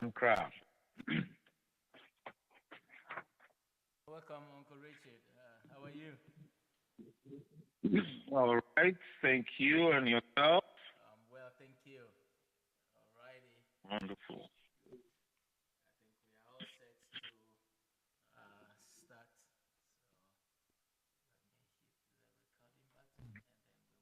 and Crabbe. Welcome, Uncle Richard. How are you? All right, thank you, and yourself? Well, thank you. All righty. Wonderful. I think we are all set to start. So let me hit the recording button and then we will kickstart.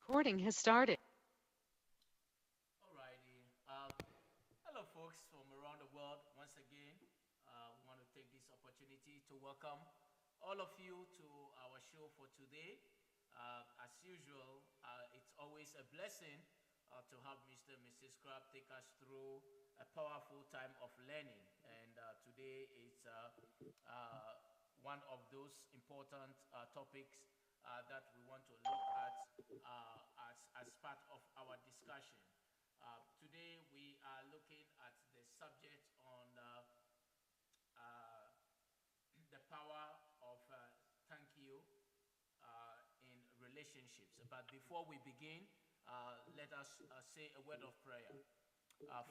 Recording has started. All righty. Hello, folks from around the world. Once again, we want to take this opportunity to welcome all of you to our show for today. As usual, it's always a blessing to have Mr. and Mrs. Crabbe take us through a powerful time of learning. And today it's uh, one of those important topics that we want to look at as part of our discussion. Today we are looking at the subject on uh, the power of thank you in relationships. But before we begin, let us say a word of prayer.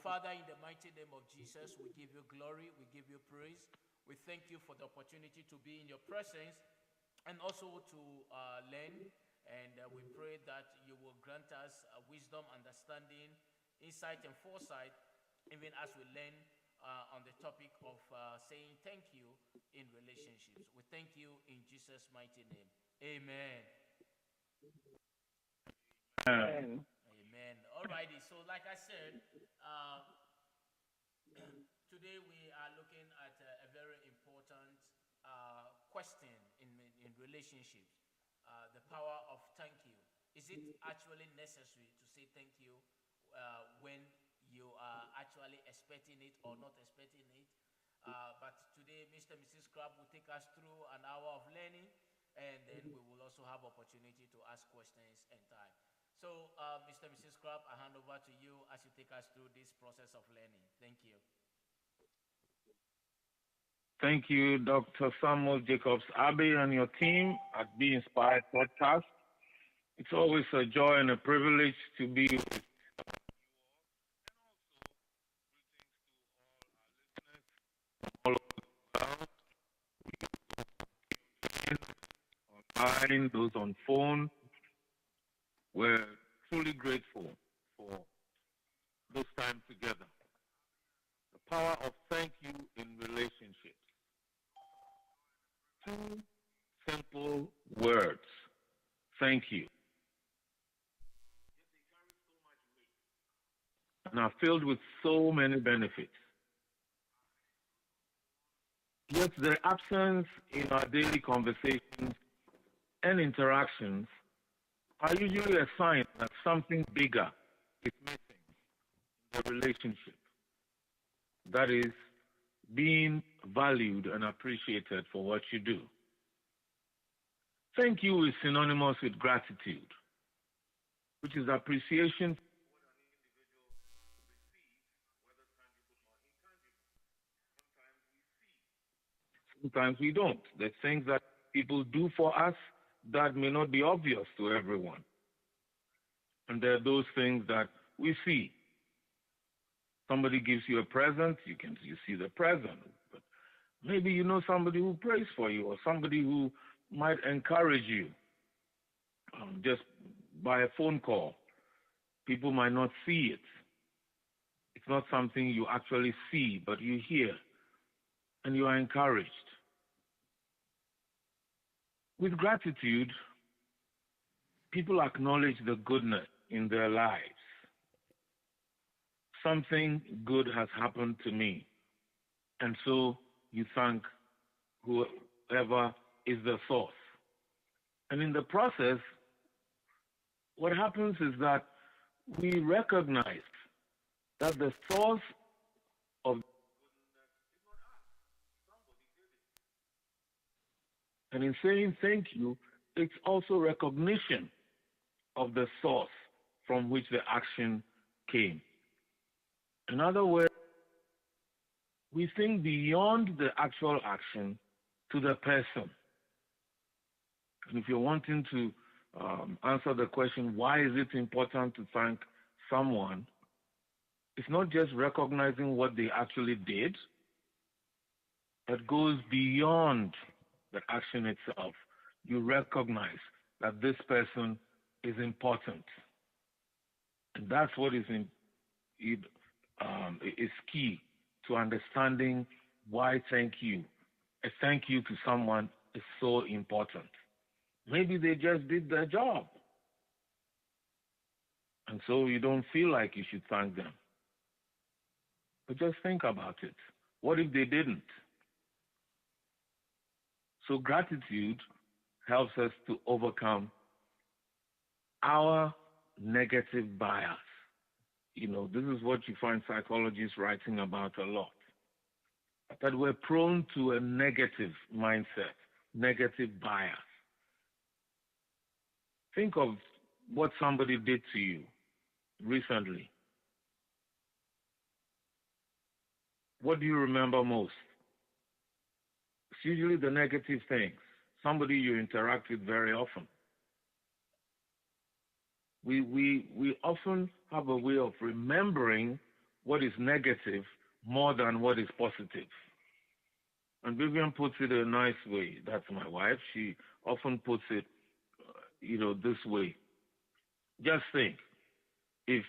Father, in the mighty name of Jesus, we give you glory, we give you praise. We thank you for the opportunity to be in your presence and also to learn. And we pray that you will grant us wisdom, understanding, insight, and foresight, even as we learn on the topic of saying thank you in relationships. We thank you in Jesus' mighty name. Amen. And Amen. Alrighty. So, like I said, uh, today we are looking at a very important question in relationships: the power of thank you. Is it actually necessary to say thank you when you are actually expecting it or not expecting it? But today, Mr. and Mrs. Crabbe will take us through an hour of learning, and then we will also have opportunity to ask questions and time. So, Mr. and Mrs. Crabbe, I hand over to you as you take us through this process of learning. Thank you. thank you, Dr. Samuel Jacobs Abbey and your team at Be Inspired Podcast. It's always a joy and a privilege to be with all over the world, online, those on phone. We're truly grateful for those time together. The power of thank you in relationships. Two simple words. Thank you. And are filled with so many benefits. Yet their absence in our daily conversations and interactions are usually a sign that something bigger is missing in the relationship. That is, being valued and appreciated for what you do. Thank you is synonymous with gratitude, which is appreciation for what an individual receives, whether tangible or intangible. Sometimes we see, sometimes we don't. There's things that people do for us that may not be obvious to everyone. And there are those things that we see. Somebody gives you a present, you see the present. But maybe you know somebody who prays for you or somebody who might encourage you just by a phone call. People might not see it. It's not something you actually see, but you hear, and you are encouraged. With gratitude, people acknowledge the goodness in their lives. Something good has happened to me, and so you thank whoever is the source. And in the process, what happens is that we recognize that the source of goodness is not us. Somebody did it. And in saying thank you, it's also recognition of the source from which the action came. In other words, We think beyond the actual action to the person. And if you're wanting to answer the question, why is it important to thank someone? It's not just recognizing what they actually did, but goes beyond the action itself. You recognize that this person is important. And that's what is key to understanding why thank you. A thank you to someone is so important. Maybe they just did their job. And so you don't feel like you should thank them. But just think about it. What if they didn't? So gratitude helps us to overcome our negative bias. This is what you find psychologists writing about a lot. That we're prone to a negative mindset, negative bias. Think of what somebody did to you recently. What do you remember most? It's usually the negative things, somebody you interact with very often. We often have a way of remembering what is negative more than what is positive. And Vivian puts it a nice way. That's my wife. She often puts it, this way. Just think, if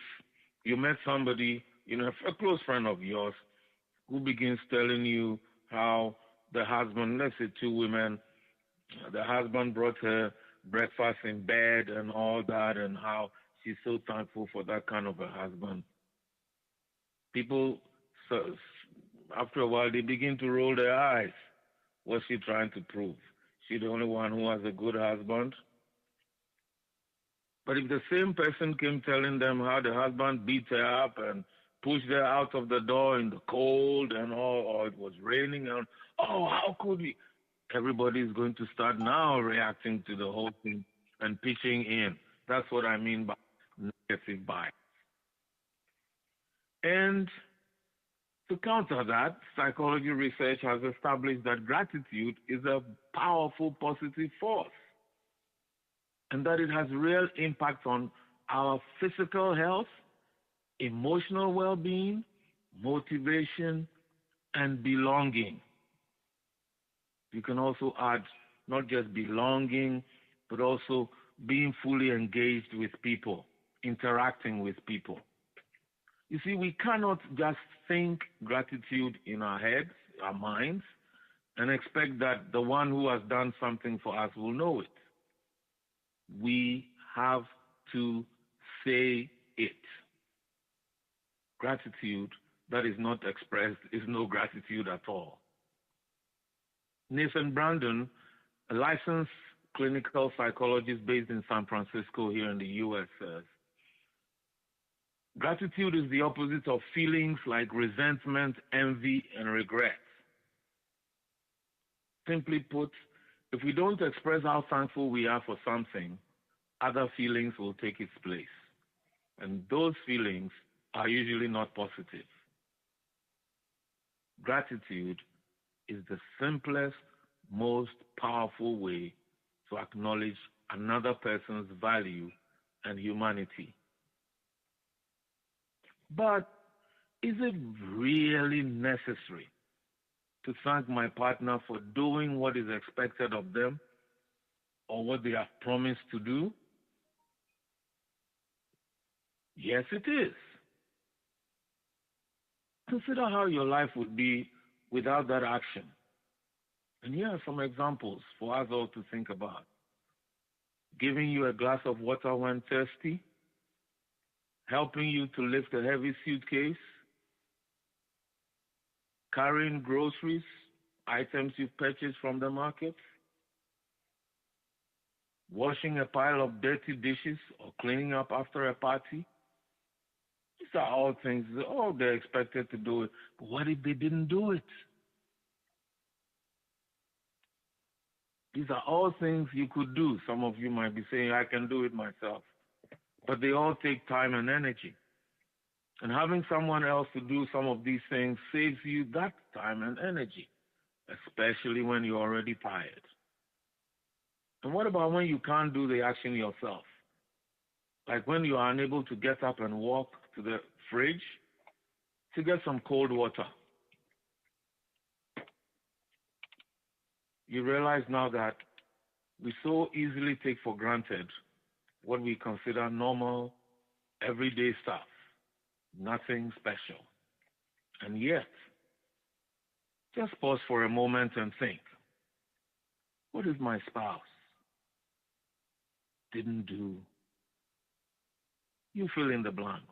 you met somebody, a close friend of yours, who begins telling you how the husband, let's say two women, the husband brought her breakfast in bed and all that, and how she's so thankful for that kind of a husband. People, so, after a while, they begin to roll their eyes. What's she trying to prove? She the only one who has a good husband? But if the same person came telling them how the husband beat her up and pushed her out of the door in the cold and all, or it was raining, and how could he? Everybody is going to start now reacting to the whole thing and pitching in. That's what I mean by negative bias. And to counter that, psychology research has established that gratitude is a powerful positive force and that it has real impact on our physical health, emotional well-being, motivation, and belonging. You can also add not just belonging, but also being fully engaged with people, interacting with people. You see, we cannot just think gratitude in our heads, our minds, and expect that the one who has done something for us will know it. We have to say it. Gratitude that is not expressed is no gratitude at all. Nathan Brandon, a licensed clinical psychologist based in San Francisco here in the U.S., says, gratitude is the opposite of feelings like resentment, envy, and regret. Simply put, if we don't express how thankful we are for something, other feelings will take its place. And those feelings are usually not positive. Gratitude is the simplest, most powerful way to acknowledge another person's value and humanity. But is it really necessary to thank my partner for doing what is expected of them or what they have promised to do? Yes, it is. Consider how your life would be without that action. And here are some examples for us all to think about. Giving you a glass of water when thirsty, helping you to lift a heavy suitcase, carrying groceries, items you've purchased from the market, washing a pile of dirty dishes or cleaning up after a party. These are all things, they're expected to do it. But what if they didn't do it? These are all things you could do. Some of you might be saying, I can do it myself. But they all take time and energy. And having someone else to do some of these things saves you that time and energy, especially when you're already tired. And what about when you can't do the action yourself? Like when you are unable to get up and walk to the fridge to get some cold water. You realize now that we so easily take for granted what we consider normal, everyday stuff, nothing special. And yet, just pause for a moment and think, what if my spouse didn't do? You fill in the blanks.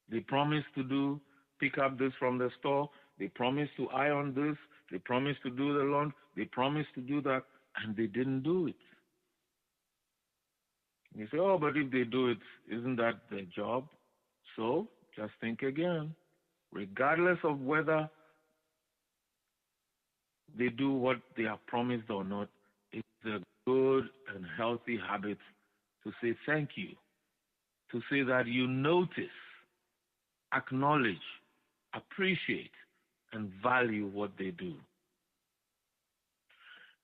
They promised to pick up this from the store. They promised to iron this. They promised to do the laundry. They promised to do that, and they didn't do it. You say, oh, but if they do it, isn't that their job? So just think again. Regardless of whether they do what they have promised or not, it's a good and healthy habit to say thank you, to say that you notice, acknowledge, appreciate, and value what they do.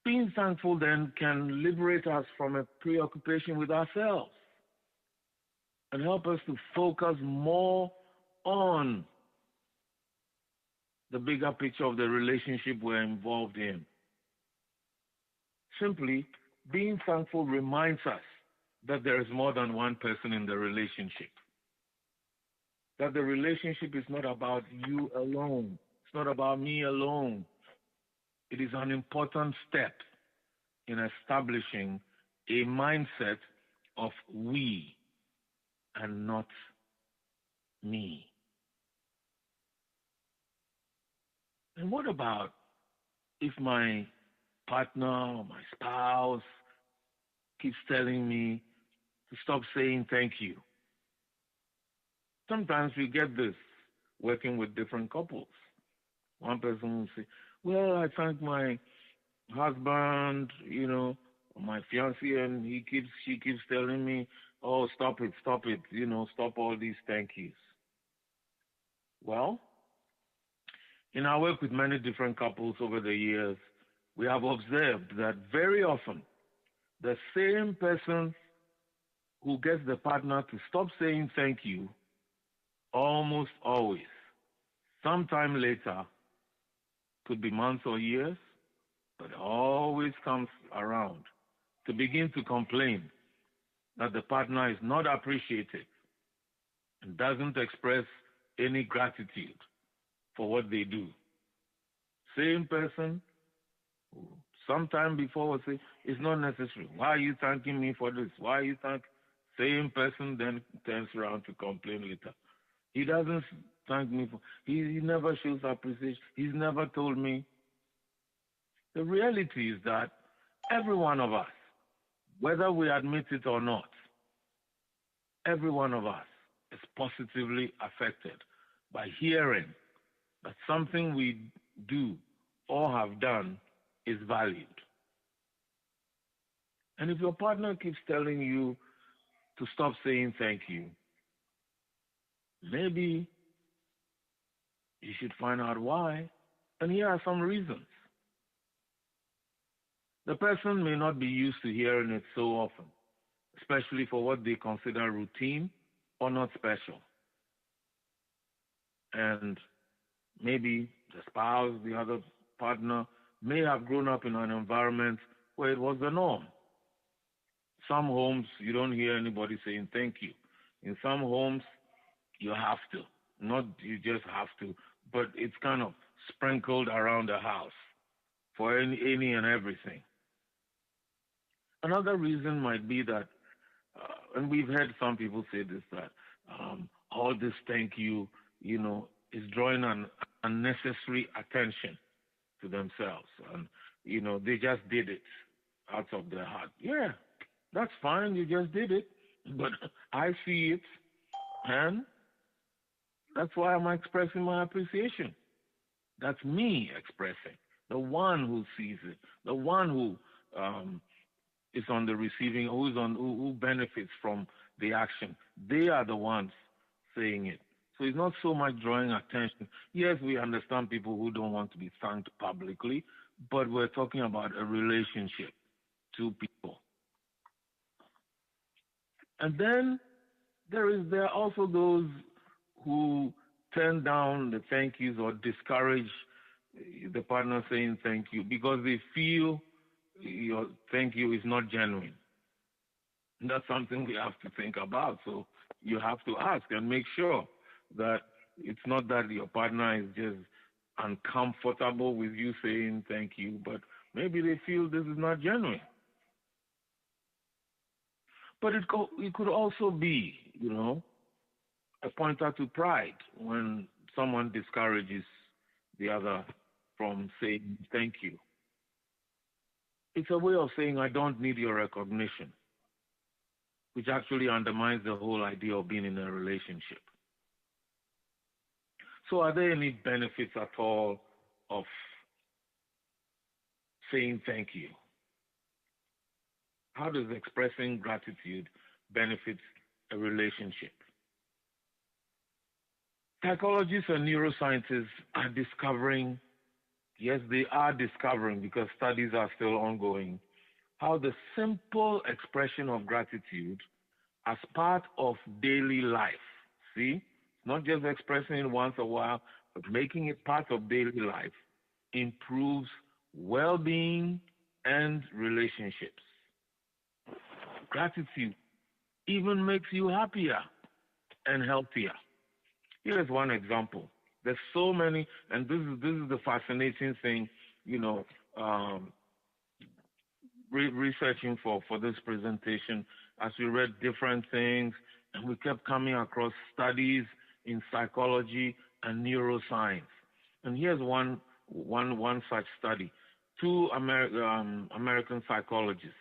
Being thankful then can liberate us from a preoccupation with ourselves and help us to focus more on the bigger picture of the relationship we're involved in. Simply, being thankful reminds us that there is more than one person in the relationship. That the relationship is not about you alone. It's not about me alone. It is an important step in establishing a mindset of we and not me. And what about if my partner or my spouse keeps telling me to stop saying thank you? Sometimes we get this working with different couples. One person will say, well, I thank my husband, my fiancé, and she keeps telling me, oh, stop it, stop all these thank yous. Well, in our work with many different couples over the years, we have observed that very often the same person who gets the partner to stop saying thank you almost always, sometime later, could be months or years, but always comes around to begin to complain that the partner is not appreciated and doesn't express any gratitude for what they do. Same person who sometime before would say, it's not necessary. Why are you thanking me for this? Why are you thanking? Same person then turns around to complain later. He doesn't thank me for, he never shows appreciation. He's never told me. The reality is that every one of us, whether we admit it or not, every one of us is positively affected by hearing that something we do or have done is valued. And if your partner keeps telling you to stop saying thank you, maybe you should find out why. And here are some reasons. The person may not be used to hearing it so often, especially for what they consider routine or not special. And maybe the spouse, the other partner, may have grown up in an environment where it was the norm. Some homes, you don't hear anybody saying thank you. In some homes, you have to. Not you just have to, but it's kind of sprinkled around the house for any and everything. Another reason might be that, and we've heard some people say this, that all this thank you, is drawing an unnecessary attention to themselves. And, they just did it out of their heart. Yeah, that's fine. You just did it. But I see it, and that's why I'm expressing my appreciation. That's me expressing. The one who sees it, the one who is on the receiving, who benefits from the action. They are the ones saying it. So it's not so much drawing attention. Yes, we understand people who don't want to be thanked publicly, but we're talking about a relationship, two people. And then there are also those who turn down the thank yous or discourage the partner saying thank you because they feel your thank you is not genuine. And that's something we have to think about. So you have to ask and make sure that it's not that your partner is just uncomfortable with you saying thank you, but maybe they feel this is not genuine. But it could also be, a pointer to pride when someone discourages the other from saying thank you. It's a way of saying, I don't need your recognition, which actually undermines the whole idea of being in a relationship. So, are there any benefits at all of saying thank you? How does expressing gratitude benefit a relationship? Psychologists and neuroscientists are discovering, yes, they are discovering because studies are still ongoing, how the simple expression of gratitude as part of daily life, see, not just expressing it once a while, but making it part of daily life, improves well being and relationships. Gratitude even makes you happier and healthier. Here's one example. There's so many, and this is the fascinating thing, you know, um, researching for this presentation as we read different things, and we kept coming across studies in psychology and neuroscience. And here's one such study. Two American psychologists,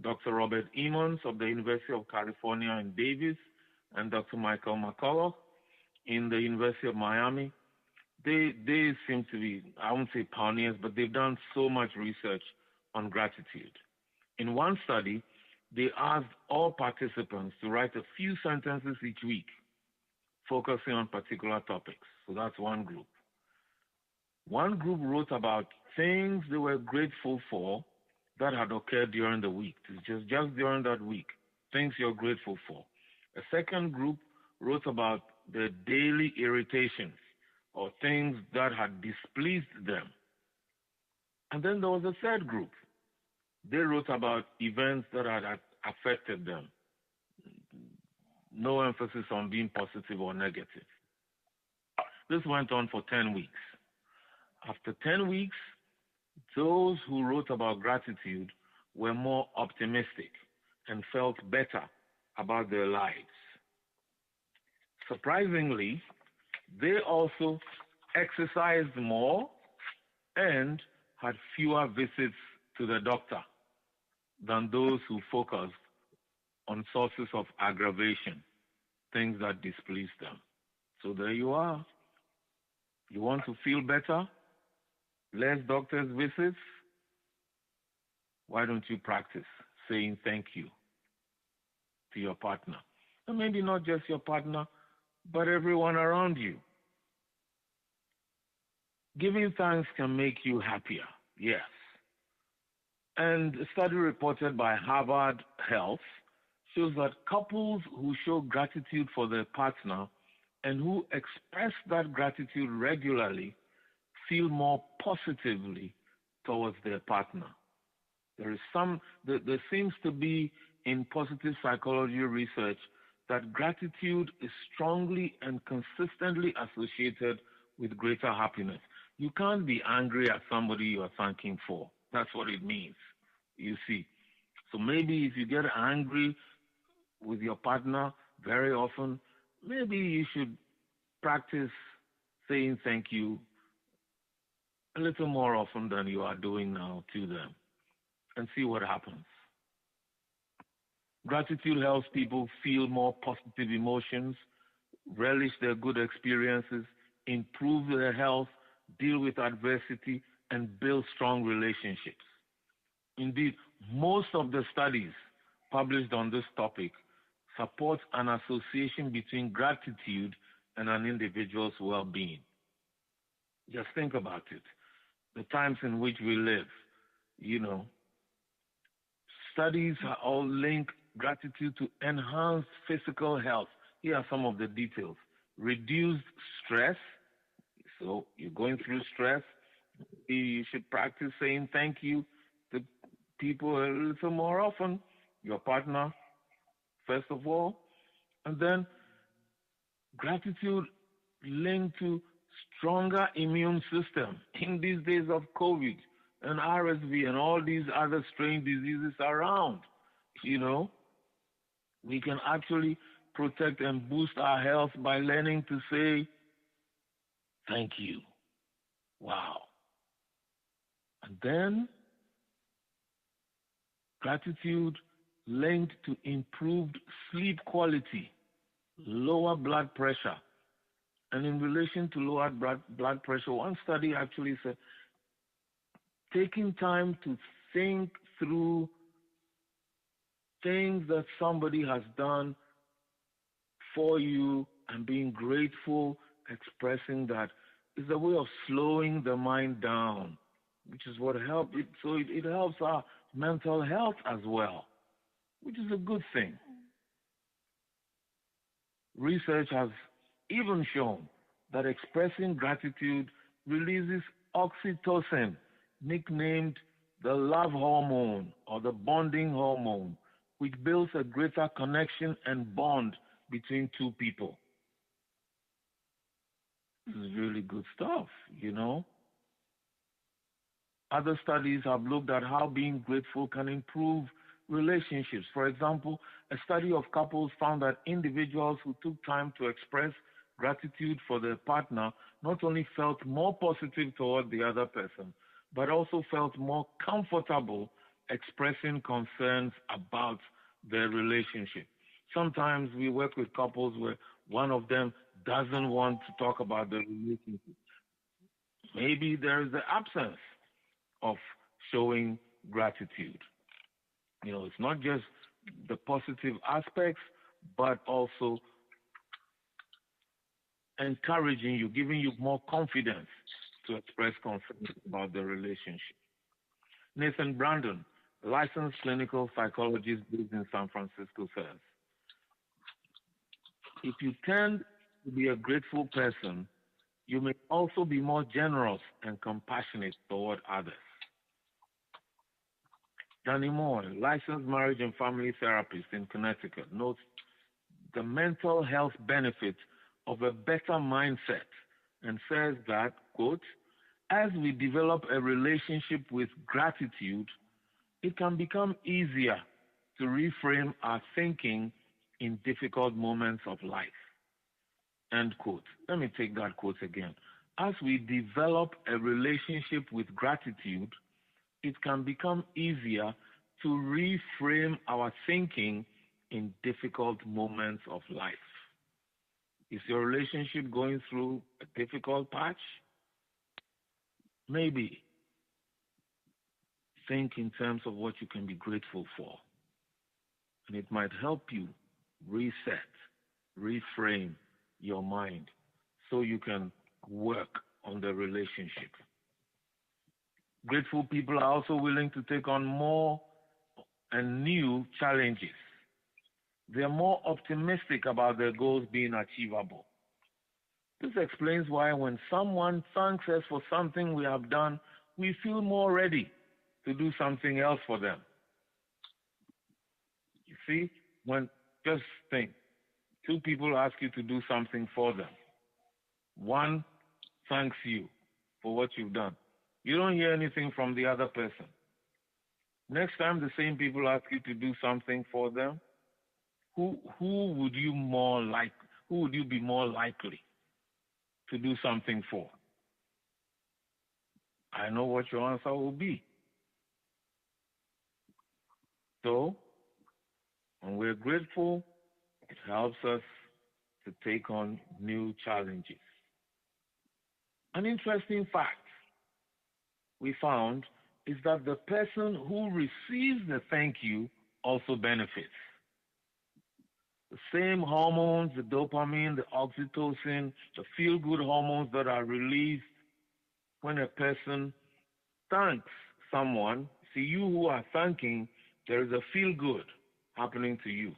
Dr. Robert Emmons of the University of California in Davis and Dr. Michael McCullough in the University of Miami, they seem to be, I won't say pioneers, but they've done so much research on gratitude. In one study, they asked all participants to write a few sentences each week, focusing on particular topics. So that's one group. One group wrote about things they were grateful for that had occurred during the week, just during that week, things you're grateful for. A second group wrote about the daily irritations or things that had displeased them. And then there was a third group. They wrote about events that had affected them. No emphasis on being positive or negative. This went on for 10 weeks. After 10 weeks, those who wrote about gratitude were more optimistic and felt better about their lives. Surprisingly, they also exercised more and had fewer visits to the doctor than those who focused on sources of aggravation, things that displeased them. So there you are. You want to feel better? Less doctor's visits? Why don't you practice saying thank you to your partner? And maybe not just your partner, but everyone around you. Giving thanks can make you happier, yes. And a study reported by Harvard Health shows that couples who show gratitude for their partner and who express that gratitude regularly feel more positively towards their partner. There seems to be in positive psychology research that gratitude is strongly and consistently associated with greater happiness. You can't be angry at somebody you are thanking for. That's what it means, you see. So maybe if you get angry with your partner very often, maybe you should practice saying thank you a little more often than you are doing now to them and see what happens. Gratitude helps people feel more positive emotions, relish their good experiences, improve their health, deal with adversity, and build strong relationships. Indeed, most of the studies published on this topic supports an association between gratitude and an individual's well-being. Just think about it. The times in which we live, you know, studies are all link gratitude to enhanced physical health. Here are some of the details. Reduced stress. So you're going through stress. You should practice saying thank you to people a little more often. Your partner, first of all. And then gratitude linked to stronger immune system in these days of COVID and RSV and all these other strange diseases around. You know, we can actually protect and boost our health by learning to say thank you. Wow. And then gratitude linked to improved sleep quality, lower blood pressure. And in relation to lower blood pressure, one study actually said taking time to think through things that somebody has done for you and being grateful, expressing that is a way of slowing the mind down, which is what helps it. So it helps our mental health as well, which is a good thing. Research has even shown that expressing gratitude releases oxytocin, nicknamed the love hormone or the bonding hormone, which builds a greater connection and bond between two people. This is really good stuff, you know. Other studies have looked at how being grateful can improve relationships. For example, a study of couples found that individuals who took time to express gratitude for their partner not only felt more positive toward the other person, but also felt more comfortable expressing concerns about their relationship. Sometimes we work with couples where one of them doesn't want to talk about their relationship. Maybe there is the absence of showing gratitude. You know, it's not just the positive aspects, but also encouraging you, giving you more confidence to express concerns about the relationship. Nathan Brandon, licensed clinical psychologist based in San Francisco, says, if you tend to be a grateful person, you may also be more generous and compassionate toward others. Danny Moore, licensed marriage and family therapist in Connecticut, notes the mental health benefits of a better mindset and says that, quote, as we develop a relationship with gratitude, it can become easier to reframe our thinking in difficult moments of life. End quote. Let me take that quote again. As we develop a relationship with gratitude, it can become easier to reframe our thinking in difficult moments of life. Is your relationship going through a difficult patch? Maybe think in terms of what you can be grateful for. And it might help you reset, reframe your mind so you can work on the relationship. Grateful people are also willing to take on more and new challenges. They are more optimistic about their goals being achievable. This explains why when someone thanks us for something we have done, we feel more ready to do something else for them. You see, just think, two people ask you to do something for them. One thanks you for what you've done. You don't hear anything from the other person. Next time the same people ask you to do something for them, who would you be more likely to do something for? I know what your answer will be. So, when we're grateful, it helps us to take on new challenges. An interesting fact we found is that the person who receives the thank you also benefits. The same hormones, the dopamine, the oxytocin, the feel-good hormones that are released when a person thanks someone. See, you who are thanking, there is a feel-good happening to you.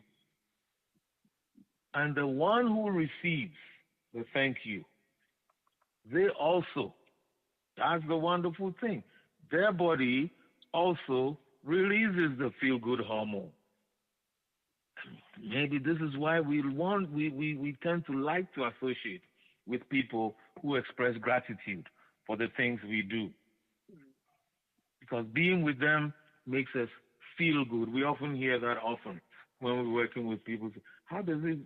And the one who receives the thank you, they also, that's the wonderful thing. Their body also releases the feel good hormone. Maybe this is why we tend to like to associate with people who express gratitude for the things we do. Because being with them makes us feel good. We often hear that often when we're working with people. How does it,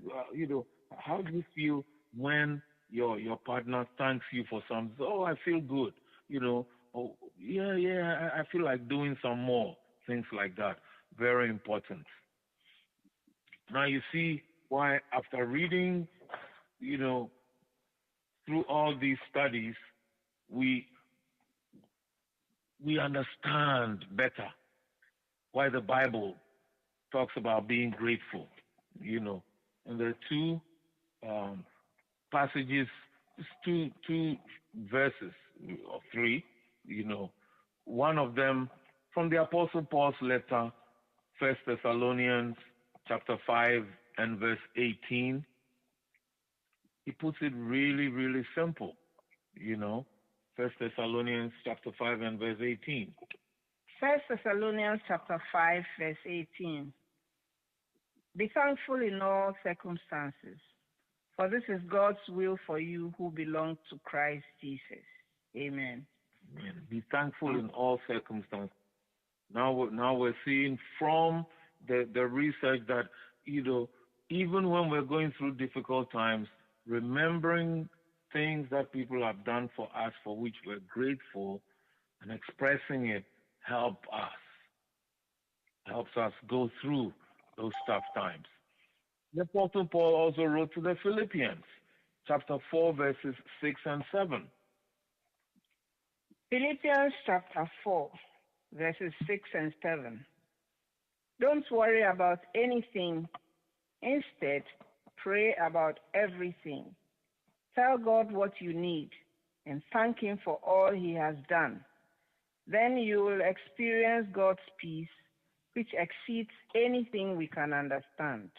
how do you feel when your partner thanks you for something? Oh, I feel good. You know, oh yeah, yeah, I feel like doing some more things like that. Very important. Now you see why after reading, you know, through all these studies, we we understand better why the Bible talks about being grateful, you know. And there are two um, passages, just two verses or three, you know. One of them from the Apostle Paul's letter, First Thessalonians chapter 5 and verse 18. He puts it really, really simple, you know. First Thessalonians chapter 5 and verse 18. First Thessalonians chapter 5, verse 18. Be thankful in all circumstances, for this is God's will for you who belong to Christ Jesus. Amen. Be thankful in all circumstances. Now we're seeing from the research that, you know, even when we're going through difficult times, remembering things that people have done for us for which we're grateful and expressing it helps us go through those tough times. The Apostle Paul also wrote to the Philippians, chapter 4, verses 6 and 7. Philippians chapter 4, verses 6 and 7. Don't worry about anything. Instead, pray about everything. Tell God what you need and thank Him for all He has done. Then you will experience God's peace, which exceeds anything we can understand.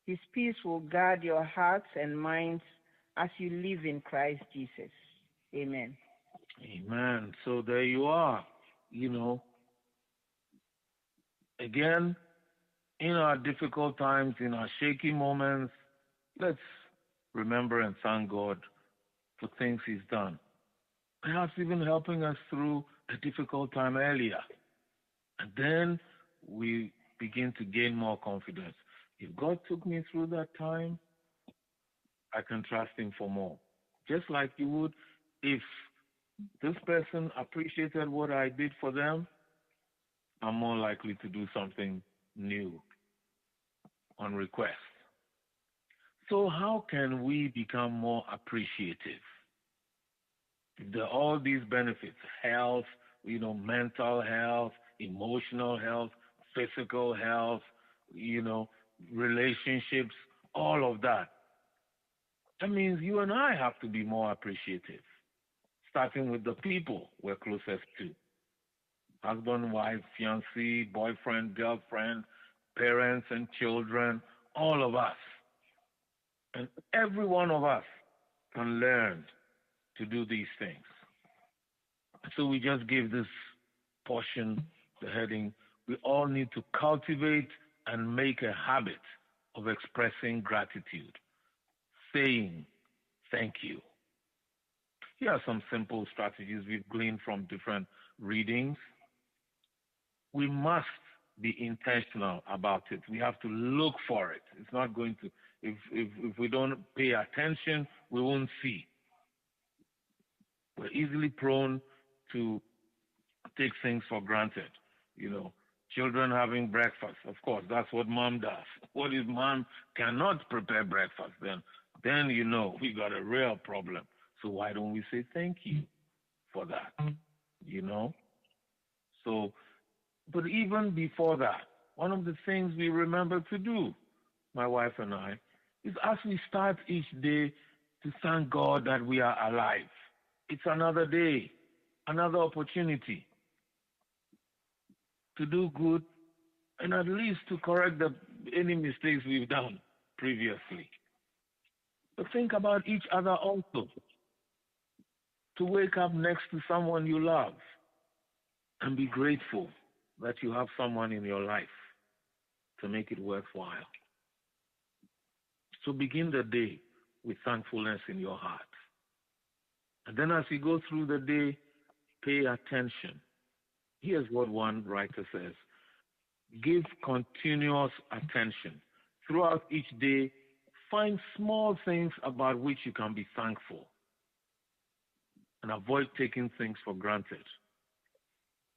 His peace will guard your hearts and minds as you live in Christ Jesus. Amen. Amen. So there you are. You know, again, in our difficult times, in our shaky moments, let's remember and thank God for things He's done. Perhaps even helping us through a difficult time earlier. And then we begin to gain more confidence. If God took me through that time, I can trust Him for more. Just like you would if this person appreciated what I did for them, I'm more likely to do something new on request. So how can we become more appreciative? If there are all these benefits, health, you know, mental health, emotional health, physical health, you know, relationships, all of that. That means you and I have to be more appreciative, starting with the people we're closest to. Husband, wife, fiancé, boyfriend, girlfriend, parents and children, all of us. And every one of us can learn to do these things. So we just gave this portion the heading, we all need to cultivate and make a habit of expressing gratitude, saying thank you. Here are some simple strategies we've gleaned from different readings. We must be intentional about it. We have to look for it. It's not going to, if we don't pay attention, we won't see. We're easily prone to take things for granted. You know, children having breakfast. Of course, that's what mom does. What if mom cannot prepare breakfast? Then you know we got a real problem. So why don't we say thank you for that? You know? So, but even before that, one of the things we remember to do my wife and I, is as we start each day to thank God that we are alive. It's another day, another opportunity to do good and at least to correct any mistakes we've done previously. But think about each other also. To wake up next to someone you love and be grateful that you have someone in your life to make it worthwhile. So begin the day with thankfulness in your heart. And then as you go through the day, pay attention. Here's what one writer says: give continuous attention. Throughout each day, find small things about which you can be thankful and avoid taking things for granted.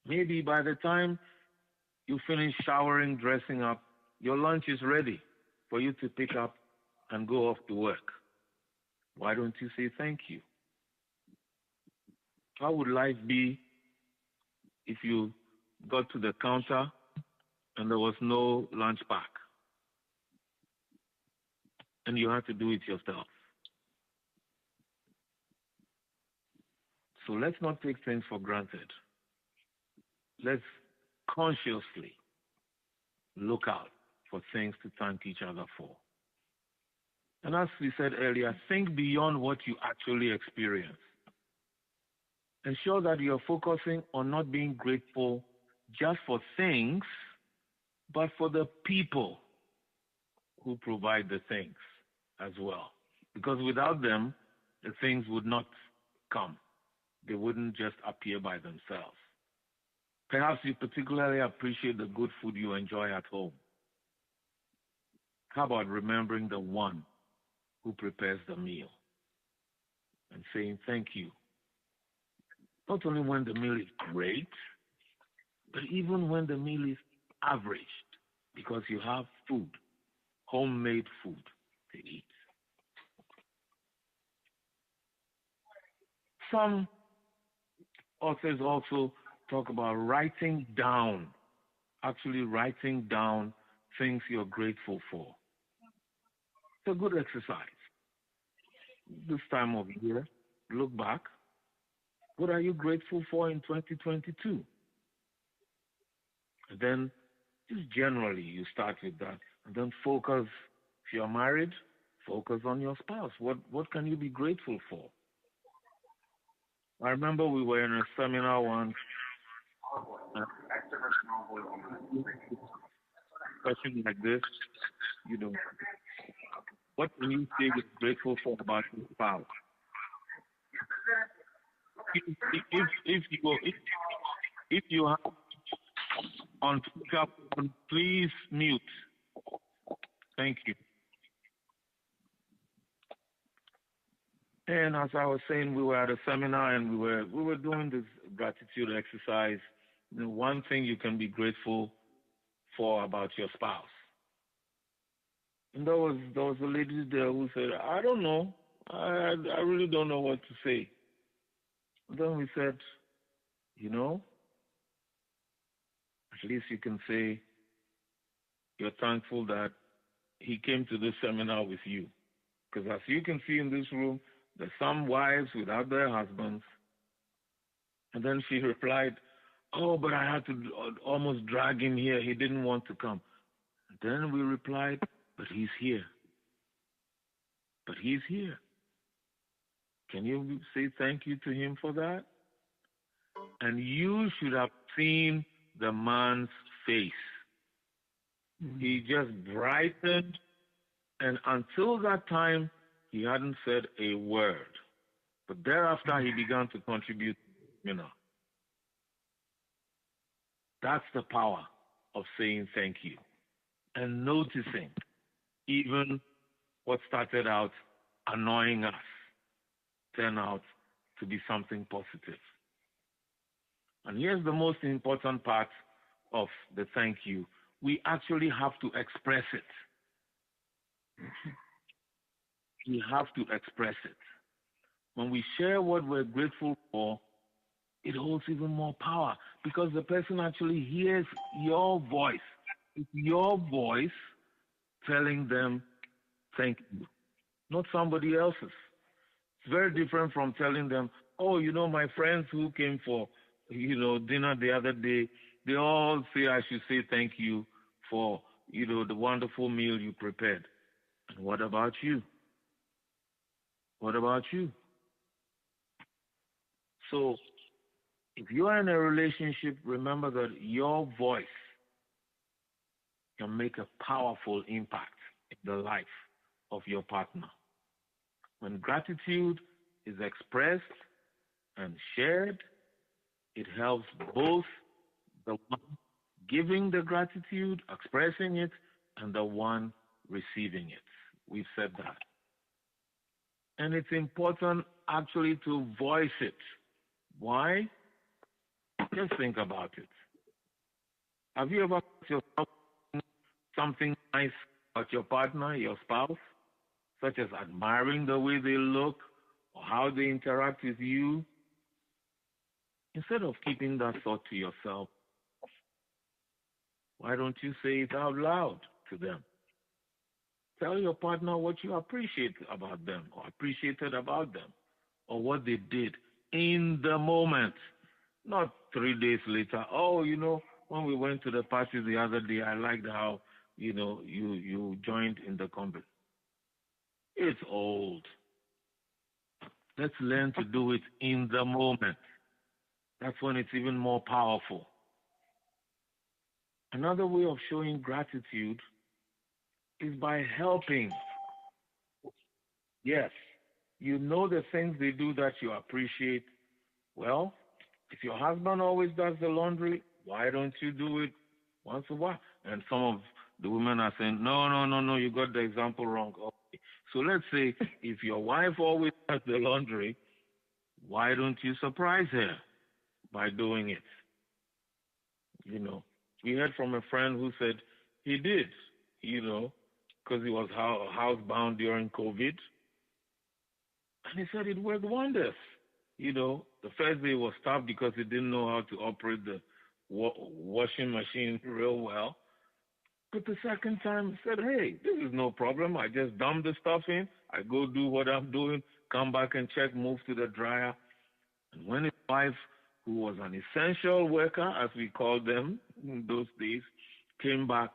Maybe by the time you finish showering, dressing up, your lunch is ready for you to pick up and go off to work. Why don't you say thank you? How would life be if you got to the counter and there was no lunch pack and you had to do it yourself? So let's not take things for granted. Let's consciously look out for things to thank each other for. And as we said earlier, think beyond what you actually experience. Ensure that you're focusing on not being grateful just for things, but for the people who provide the things as well. Because without them, the things would not come. They wouldn't just appear by themselves. Perhaps you particularly appreciate the good food you enjoy at home. How about remembering the one who prepares the meal and saying thank you? Not only when the meal is great, but even when the meal is average, because you have food, homemade food to eat. Some authors also talk about actually writing down things you're grateful for. It's a good exercise. This time of year, look back. What are you grateful for in 2022? And then just generally you start with that. And then focus, if you're married, focus on your spouse. What can you be grateful for? I remember we were in a seminar once. Question like this, what can you say you're grateful for about your spouse? If you have on pickup, please mute. Thank you. And as I was saying, we were at a seminar and we were doing this gratitude exercise. One thing you can be grateful for about your spouse. And there was a lady there who said, I don't know. I really don't know what to say. And then we said, at least you can say you're thankful that he came to this seminar with you. Because as you can see in this room, there's some wives without their husbands. And then she replied, oh, but I had to almost drag him here. He didn't want to come. And then we replied, but he's here. But he's here. Can you say thank you to him for that? And you should have seen the man's face. Mm-hmm. He just brightened, and until that time, he hadn't said a word. But thereafter, he began to contribute, That's the power of saying thank you and noticing even what started out annoying us turn out to be something positive. And here's the most important part of the thank you. We actually have to express it. We have to express it. When we share what we're grateful for, it holds even more power because the person actually hears your voice. It's your voice telling them thank you, not somebody else's. It's very different from telling them, oh, my friends who came for, dinner the other day, they all say I should say thank you for, the wonderful meal you prepared. And what about you? What about you? So if you are in a relationship, remember that your voice can make a powerful impact in the life of your partner. When gratitude is expressed and shared, it helps both the one giving the gratitude, expressing it, and the one receiving it. We've said that. And it's important actually to voice it. Why? Just think about it. Have you ever asked yourself something nice about your partner, your spouse, such as admiring the way they look or how they interact with you? Instead of keeping that thought to yourself, why don't you say it out loud to them? Tell your partner what you appreciate about them or appreciated about them or what they did in the moment, not 3 days later. Oh, when we went to the party the other day, I liked how, you joined in the conversation. It's old. Let's learn to do it in the moment. That's when it's even more powerful. Another way of showing gratitude is by helping. Yes, the things they do that you appreciate. Well, if your husband always does the laundry, why don't you do it once in a while? And some of the women are saying, no, you got the example wrong. Okay. So let's say if your wife always does the laundry, why don't you surprise her by doing it? We heard from a friend who said he did, because he was housebound during COVID. And he said it worked wonders. The first day was tough because he didn't know how to operate the washing machine real well. But the second time, he said, hey, this is no problem. I just dump the stuff in. I go do what I'm doing, come back and check, move to the dryer. And when his wife, who was an essential worker, as we called them in those days, came back,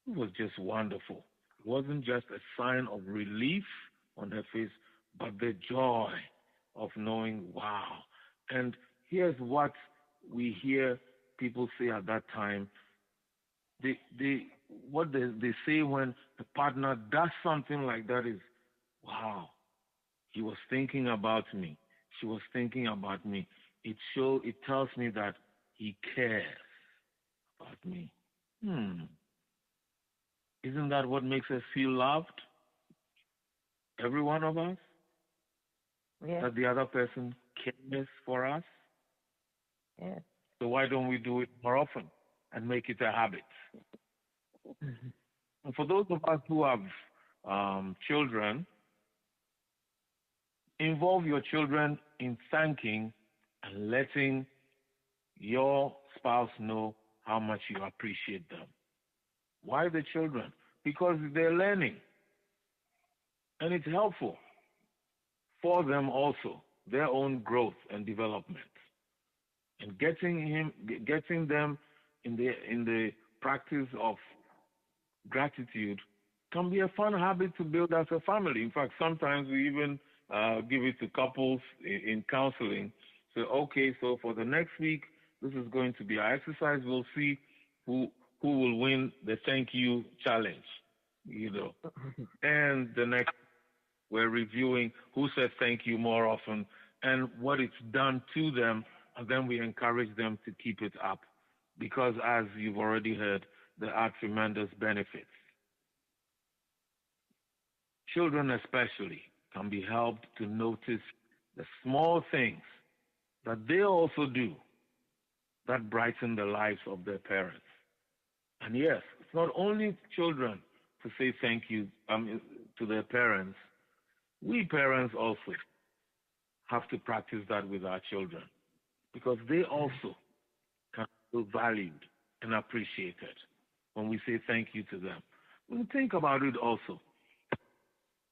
it was just wonderful. It wasn't just a sign of relief on her face, but the joy of knowing, wow. And here's what we hear people say at that time. What they say when the partner does something like that is, wow, he was thinking about me. She was thinking about me. It tells me that he cares about me. Isn't that what makes us feel loved? Every one of us? Yes. That the other person cares for us? Yes. So why don't we do it more often and make it a habit? Mm-hmm. And for those of us who have children, involve your children in thanking and letting your spouse know how much you appreciate them. Why the children? Because they're learning. And it's helpful for them also, their own growth and development. And getting them in the practice of gratitude can be a fun habit to build as a family. In fact, sometimes we even give it to couples in counseling. So, okay, so for the next week, this is going to be our exercise. We'll see who will win the thank you challenge, And the next, we're reviewing who said thank you more often and what it's done to them, and then we encourage them to keep it up. Because as you've already heard, there are tremendous benefits. Children especially can be helped to notice the small things that they also do that brighten the lives of their parents. And yes, it's not only children to say thank you to their parents. We parents also have to practice that with our children because they also can feel valued and appreciated when we say thank you to them. Think about it also.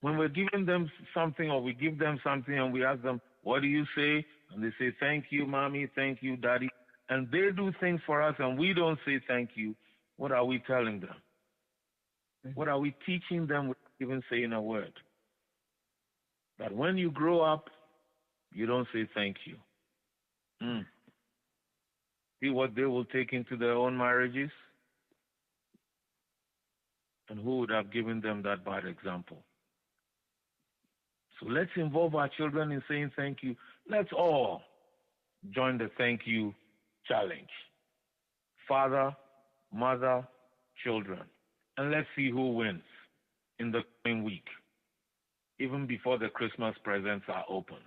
When we're giving them something or we give them something and we ask them, what do you say? And they say, thank you, mommy, thank you, daddy. And they do things for us and we don't say thank you. What are we telling them? What are we teaching them without even saying a word? That when you grow up, you don't say thank you. See what they will take into their own marriages? And who would have given them that bad example? So let's involve our children in saying thank you. Let's all join the thank you challenge. Father, mother, children. And let's see who wins in the coming week, even before the Christmas presents are opened.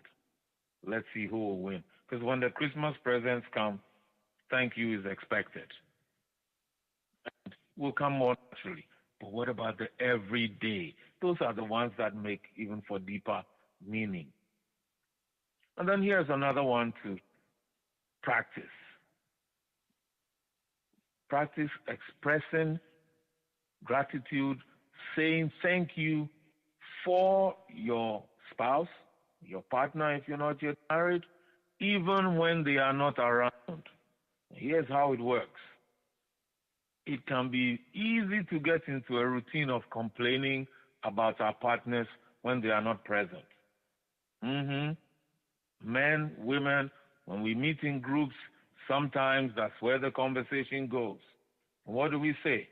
Let's see who will win. Because when the Christmas presents come, thank you is expected. And will come more naturally. But what about the everyday? Those are the ones that make even for deeper meaning. And then here's another one to practice. Practice expressing gratitude, saying thank you for your spouse, your partner if you're not yet married, even when they are not around. Here's how it works. It can be easy to get into a routine of complaining about our partners when they are not present. Men, women, when we meet in groups, sometimes that's where the conversation goes. What do we say?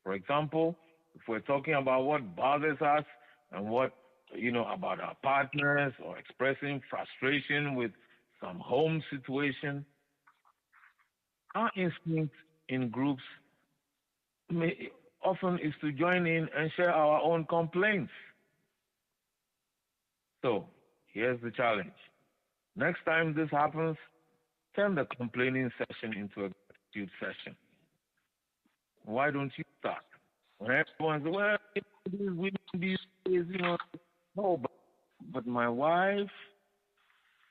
For example, if we're talking about what bothers us and what, about our partners or expressing frustration with some home situation, our instinct in groups often is to join in and share our own complaints. So here's the challenge. Next time this happens, turn the complaining session into a gratitude session. Why don't you start? When everyone says, well, we these days, no, but my wife,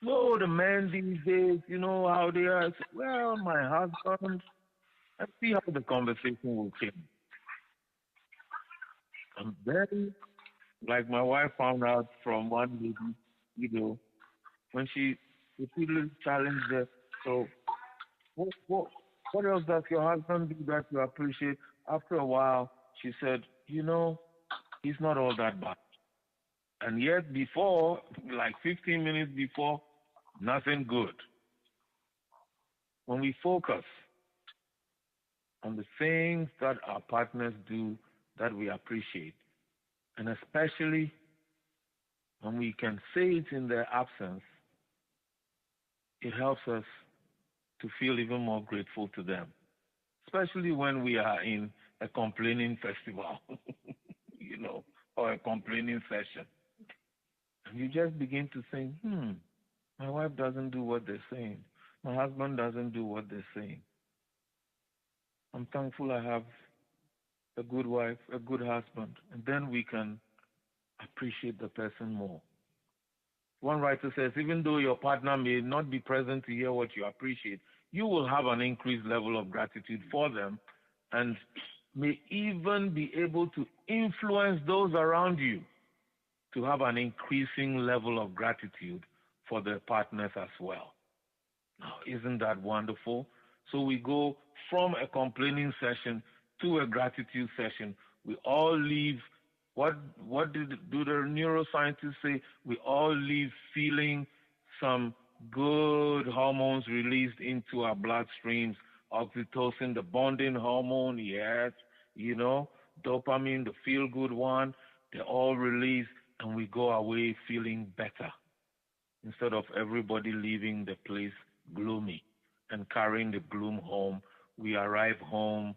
no, the men these days, how they are. I say, well, my husband, and see how the conversation will change. And then, like my wife found out from one lady, when she repeatedly challenged her, so what else does your husband do that you appreciate? After a while, she said, he's not all that bad. And yet before, like 15 minutes before, nothing good. When we focus on the things that our partners do that we appreciate, and especially when we can say it in their absence, it helps us to feel even more grateful to them, especially when we are in a complaining festival, or a complaining session. And you just begin to think, my wife doesn't do what they're saying. My husband doesn't do what they're saying. I'm thankful I have a good wife, a good husband, and then we can appreciate the person more. One writer says, even though your partner may not be present to hear what you appreciate, you will have an increased level of gratitude for them and may even be able to influence those around you to have an increasing level of gratitude for their partners as well. Now, isn't that wonderful? So we go from a complaining session to a gratitude session. We all leave, do the neuroscientists say? We all leave feeling some good hormones released into our bloodstreams. Oxytocin, the bonding hormone, yes, dopamine, the feel-good one, they're all released, and we go away feeling better instead of everybody leaving the place gloomy and carrying the gloom home. We arrive home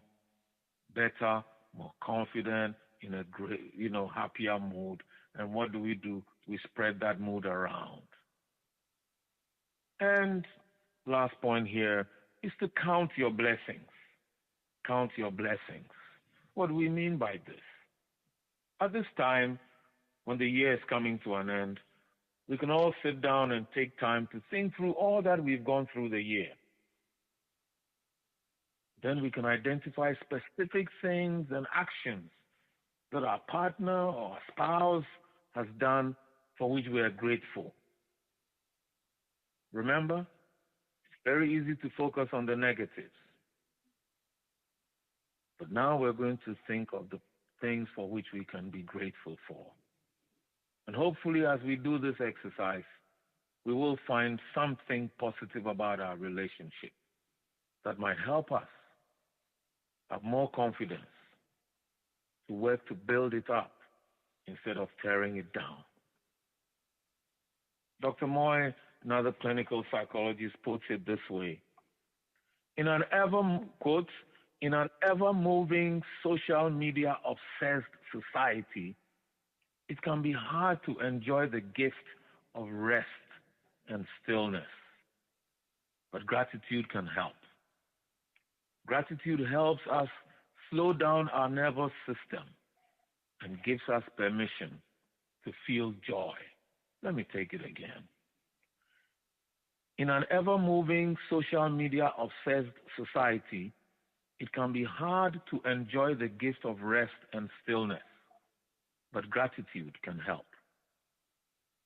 better, more confident, in a great, happier mood. And what do? We spread that mood around. And last point here is to count your blessings. Count your blessings. What do we mean by this? At this time, when the year is coming to an end, we can all sit down and take time to think through all that we've gone through the year. Then we can identify specific things and actions that our partner or our spouse has done for which we are grateful. Remember, it's very easy to focus on the negatives. But now we're going to think of the things for which we can be grateful for. And hopefully, as we do this exercise, we will find something positive about our relationship that might help us have more confidence to work to build it up instead of tearing it down. Dr. Moy, another clinical psychologist, puts it this way. In an quote, in an ever-moving social media obsessed society, it can be hard to enjoy the gift of rest and stillness. But gratitude can help. Gratitude helps us slow down our nervous system and gives us permission to feel joy. Let me take it again. In an ever-moving social media obsessed society, it can be hard to enjoy the gift of rest and stillness, but gratitude can help.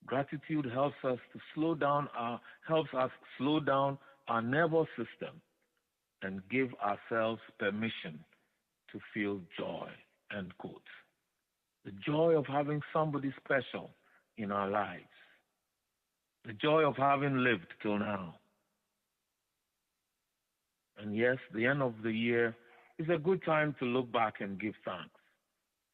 Gratitude helps us slow down our nervous system and give ourselves permission to feel joy, end quote. The joy of having somebody special in our lives. The joy of having lived till now. And yes, the end of the year is a good time to look back and give thanks.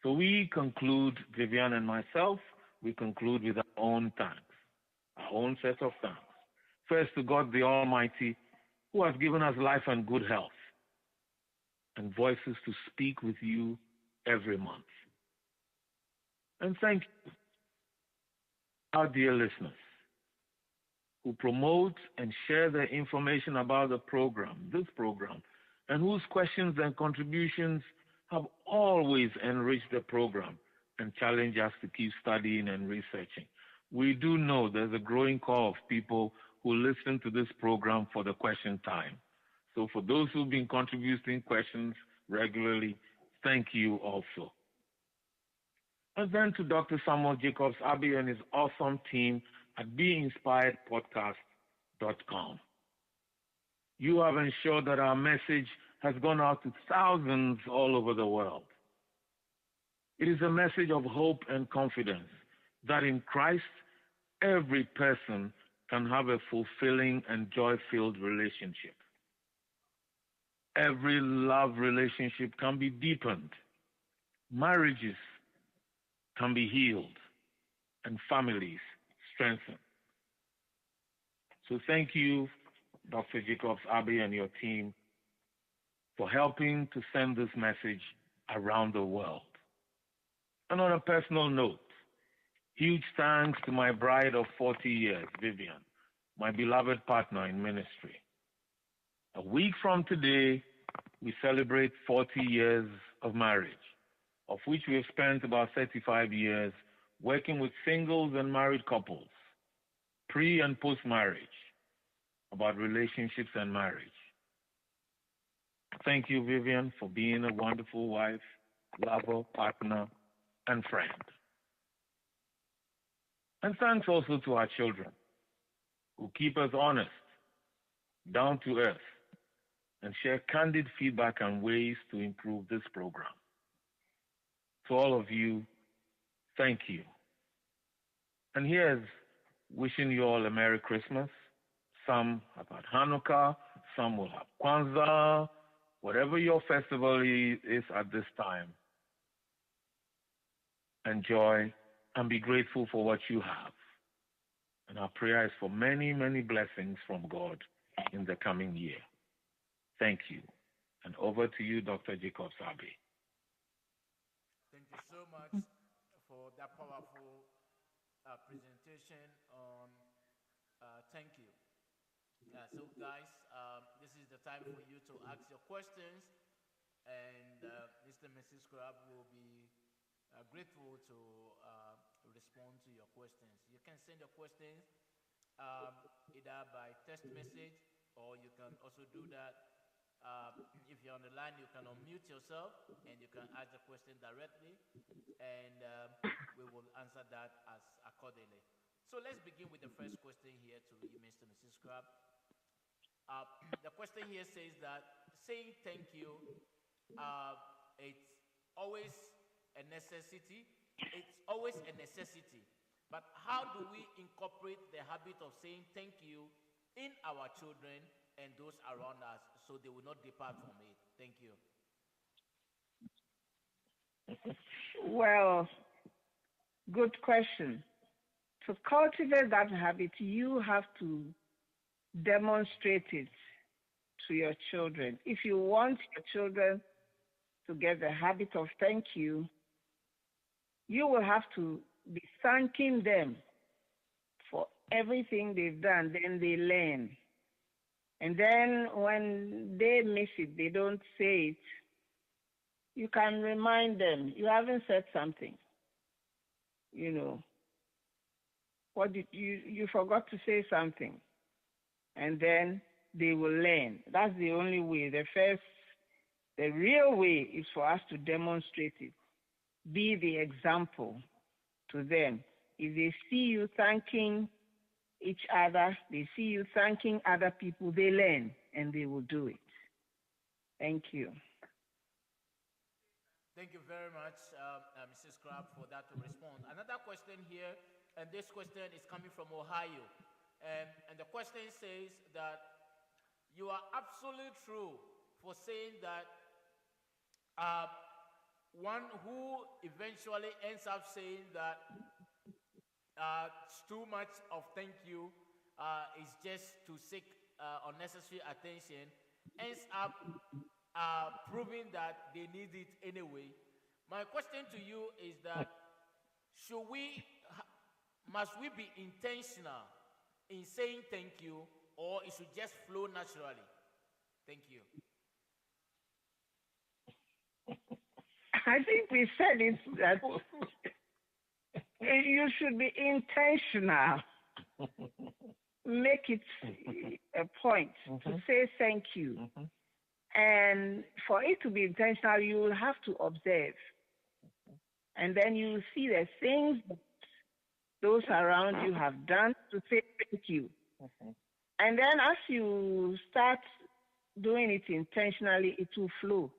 So we conclude, Vivian and myself, we conclude with our own thanks, our own set of thanks. First to God the Almighty, who has given us life and good health, and voices to speak with you every month. And thank you, our dear listeners, who promote and share their information about this program, and whose questions and contributions have always enriched the program and challenged us to keep studying and researching. We do know there's a growing call of people who listen to this program for the question time. So for those who've been contributing questions regularly, thank you also. And then to Dr. Samuel Jacobs Abbey and his awesome team at BeInspiredPodcast.com. You have ensured that our message has gone out to thousands all over the world. It is a message of hope and confidence that in Christ, every person can have a fulfilling and joy-filled relationship. Every love relationship can be deepened. Marriages can be healed and families strengthened. So thank you, Dr. Jacobs Abbey and your team, for helping to send this message around the world. And on a personal note, huge thanks to my bride of 40 years, Vivian, my beloved partner in ministry. A week from today, we celebrate 40 years of marriage, of which we have spent about 35 years working with singles and married couples, pre- and post-marriage, about relationships and marriage. Thank you, Vivian, for being a wonderful wife, lover, partner, and friend. And thanks also to our children, who keep us honest, down to earth, and share candid feedback and ways to improve this program. To all of you, thank you. And here's wishing you all a Merry Christmas. Some have had Hanukkah, some will have Kwanzaa, whatever your festival is at this time. Enjoy and be grateful for what you have. And our prayer is for many, many blessings from God in the coming year. Thank you. And over to you, Dr. Jacobs Abbey. Thank you so much for that powerful presentation on thank you. So guys, this is the time for you to ask your questions, and Mr. and Mrs. Crabbe will be grateful to respond to your questions. You can send your questions either by text message, or you can also do that If you're on the line, you can unmute yourself and you can ask the question directly, and we will answer that as accordingly. So let's begin with the first question here to you, Mr. and Mrs. Crabbe. The question here says that saying thank you, it's always a necessity. It's always a necessity. But how do we incorporate the habit of saying thank you in our children and those around us so they will not depart from it? Thank you. Well, good question. To cultivate that habit, you have to demonstrate it to your children. If you want your children to get the habit of thank you will have to be thanking them for everything they've done. Then they learn. And then when they miss it, they don't say it, you can remind them, you haven't said something. What did you forgot to say something. And then they will learn. That's the only way. The real way is for us to demonstrate it. Be the example to them. If they see you thanking each other, they see you thanking other people, they learn and they will do it. Thank you. Thank you very much, Mrs. Crabbe, for that to respond. Another question here, and this question is coming from Ohio. And the question says that you are absolutely true for saying that one who eventually ends up saying that too much of thank you is just to seek unnecessary attention, ends up proving that they need it anyway. My question to you is that must we be intentional in saying thank you, or it should just flow naturally? Thank you. I think we said it that you should be intentional. Make it a point to say thank you. And for it to be intentional, you will have to observe. And then you will see the things that those around you have done to say thank you. And then as you start doing it intentionally, it will flow.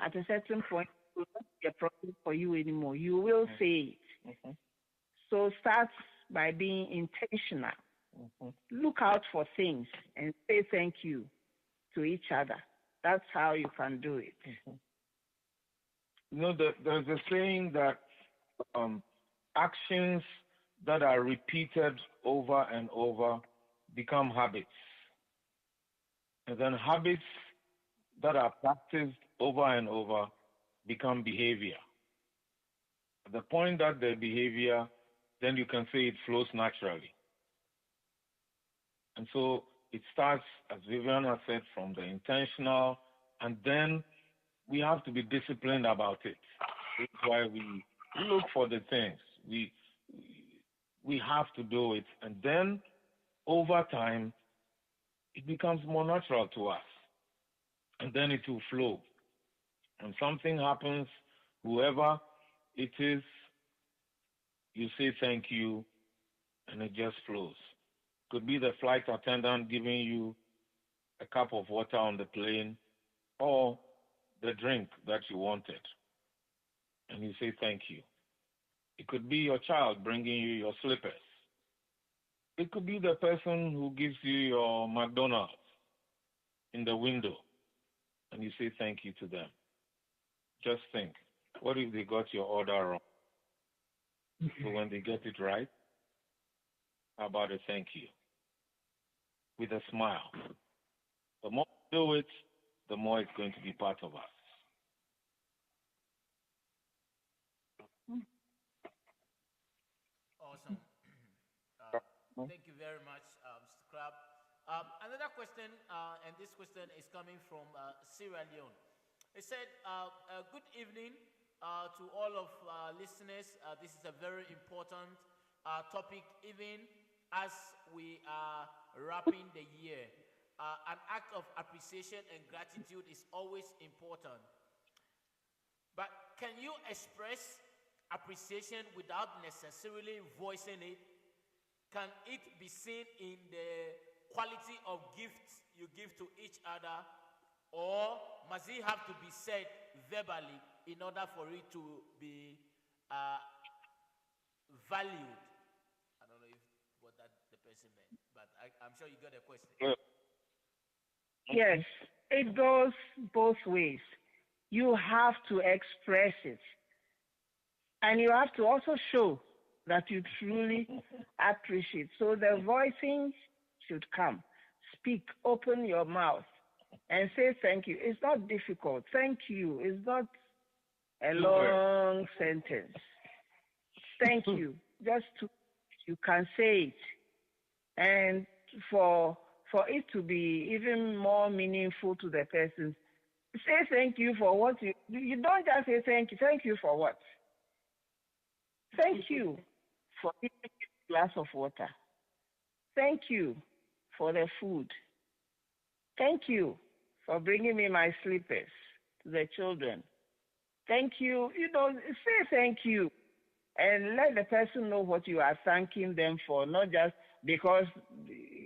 At a certain point, it will not be a problem for you anymore. You will say it. So start by being intentional. Look out for things and say thank you to each other. That's how you can do it. There's a saying that actions that are repeated over and over become habits. And then habits that are practiced over and over become behavior. At the point that the behavior, then you can say it flows naturally. And so it starts, as Viviana said, from the intentional, and then we have to be disciplined about it. That's why we look for the things. We have to do it, and then over time, it becomes more natural to us, and then it will flow. When something happens, whoever it is, you say thank you, and it just flows. Could be the flight attendant giving you a cup of water on the plane, or the drink that you wanted, and you say thank you. It could be your child bringing you your slippers. It could be the person who gives you your McDonald's in the window, and you say thank you to them. Just think, what if they got your order wrong? So when they get it right, how about a thank you? With a smile. The more we do it, the more it's going to be part of us. Awesome. Thank you very much, Mr. Crabbe. Another question, and this question is coming from Sierra Leone. It said, good evening to all of listeners. This is a very important topic, even as we are wrapping the year. an act of appreciation and gratitude is always important. But can you express appreciation without necessarily voicing it? Can it be seen in the quality of gifts you give to each other, or must it have to be said verbally in order for it to be valued? I don't know if what that the person meant, but I'm sure you got the question. Yes, it goes both ways. You have to express it, and you have to also show that you truly appreciate. So the voicing should come. Speak, open your mouth, and say thank you. It's not difficult. Thank you is not a long sentence. Thank you. Just to you can say it, and for it to be even more meaningful to the person, say thank you for what you don't just say thank you. Thank you for what? Thank you for giving me a glass of water. Thank you for the food. Thank you for bringing me my slippers to the children. Thank you. Say thank you and let the person know what you are thanking them for, not just because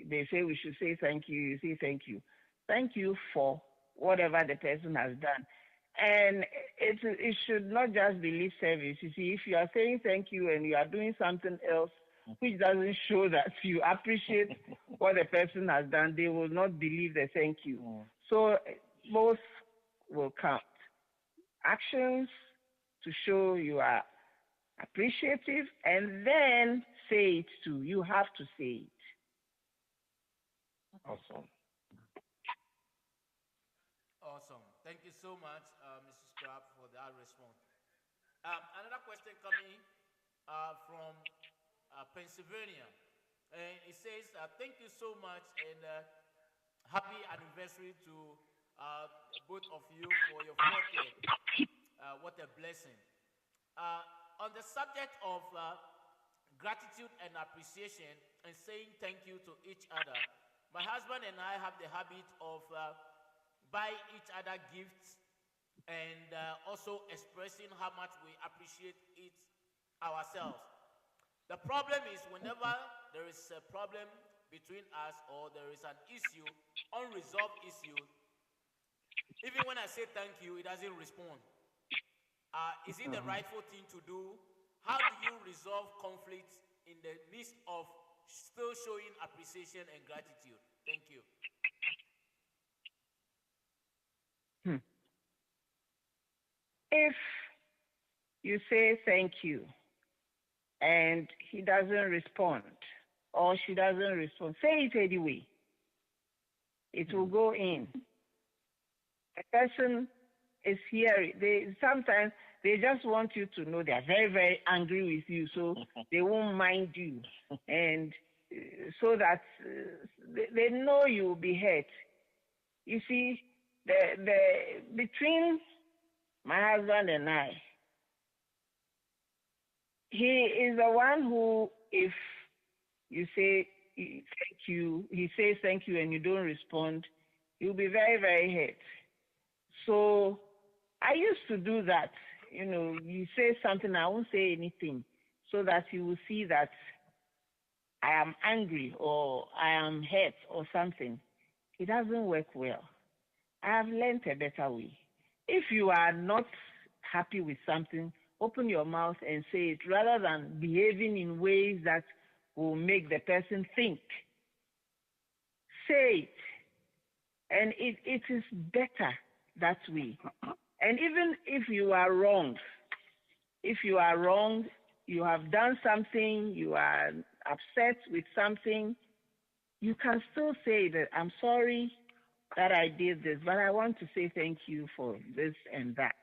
they say we should say thank you, you say thank you. Thank you for whatever the person has done. And it should not just be lip service. You see, if you are saying thank you and you are doing something else which doesn't show that you appreciate what the person has done, they will not believe the thank you. So both will count. Actions to show you are appreciative, and then say it too. You have to say it. Awesome. Awesome. Thank you so much, Mrs. Crabbe, for that response. Another question coming from Pennsylvania. And it says, thank you so much and happy anniversary to both of you for your 40th. What a blessing. On the subject of gratitude and appreciation and saying thank you to each other, my husband and I have the habit of buying each other gifts and also expressing how much we appreciate it ourselves. The problem is whenever there is a problem between us or there is an issue, unresolved issue, even when I say thank you, it doesn't respond. Is it the rightful thing to do? How do you resolve conflicts in the midst of still showing appreciation and gratitude? Thank you. If you say thank you and he doesn't respond or she doesn't respond, say it anyway. It will go in. A person is hearing. Sometimes they just want you to know they are very, very angry with you, so they won't mind you, and so that they know you will be hurt. You see, between my husband and I, he is the one who, if you say thank you, he says thank you and you don't respond, he'll be very, very hurt. So I used to do that. You say something, I won't say anything, so that you will see that I am angry or I am hurt or something. It doesn't work well. I have learned a better way. If you are not happy with something, open your mouth and say it rather than behaving in ways that will make the person think. Say it. And it is better that way. And even if you are wrong, you have done something, you are upset with something, you can still say that I'm sorry that I did this, but I want to say thank you for this and that.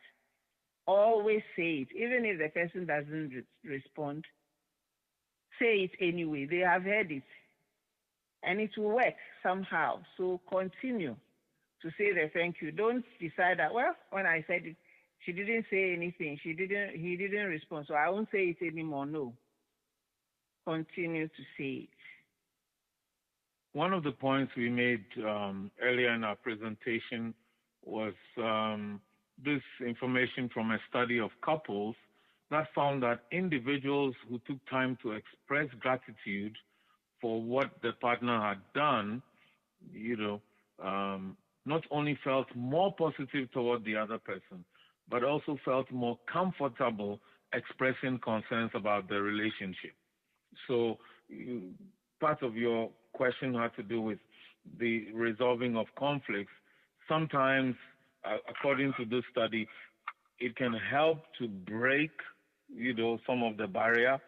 Always say it, even if the person doesn't respond. Say it anyway. They have heard it, and it will work somehow. So continue to say the thank you. Don't decide that, well, when I said it, she didn't say anything. He didn't respond, so I won't say it anymore. No. Continue to say it. one of the points we made earlier in our presentation was this information from a study of couples that found that individuals who took time to express gratitude for what the partner had done, you know, not only felt more positive toward the other person, but also felt more comfortable expressing concerns about the relationship. So, part of your question had to do with the resolving of conflicts. Sometimes, according to this study, it can help to break, some of the barrier.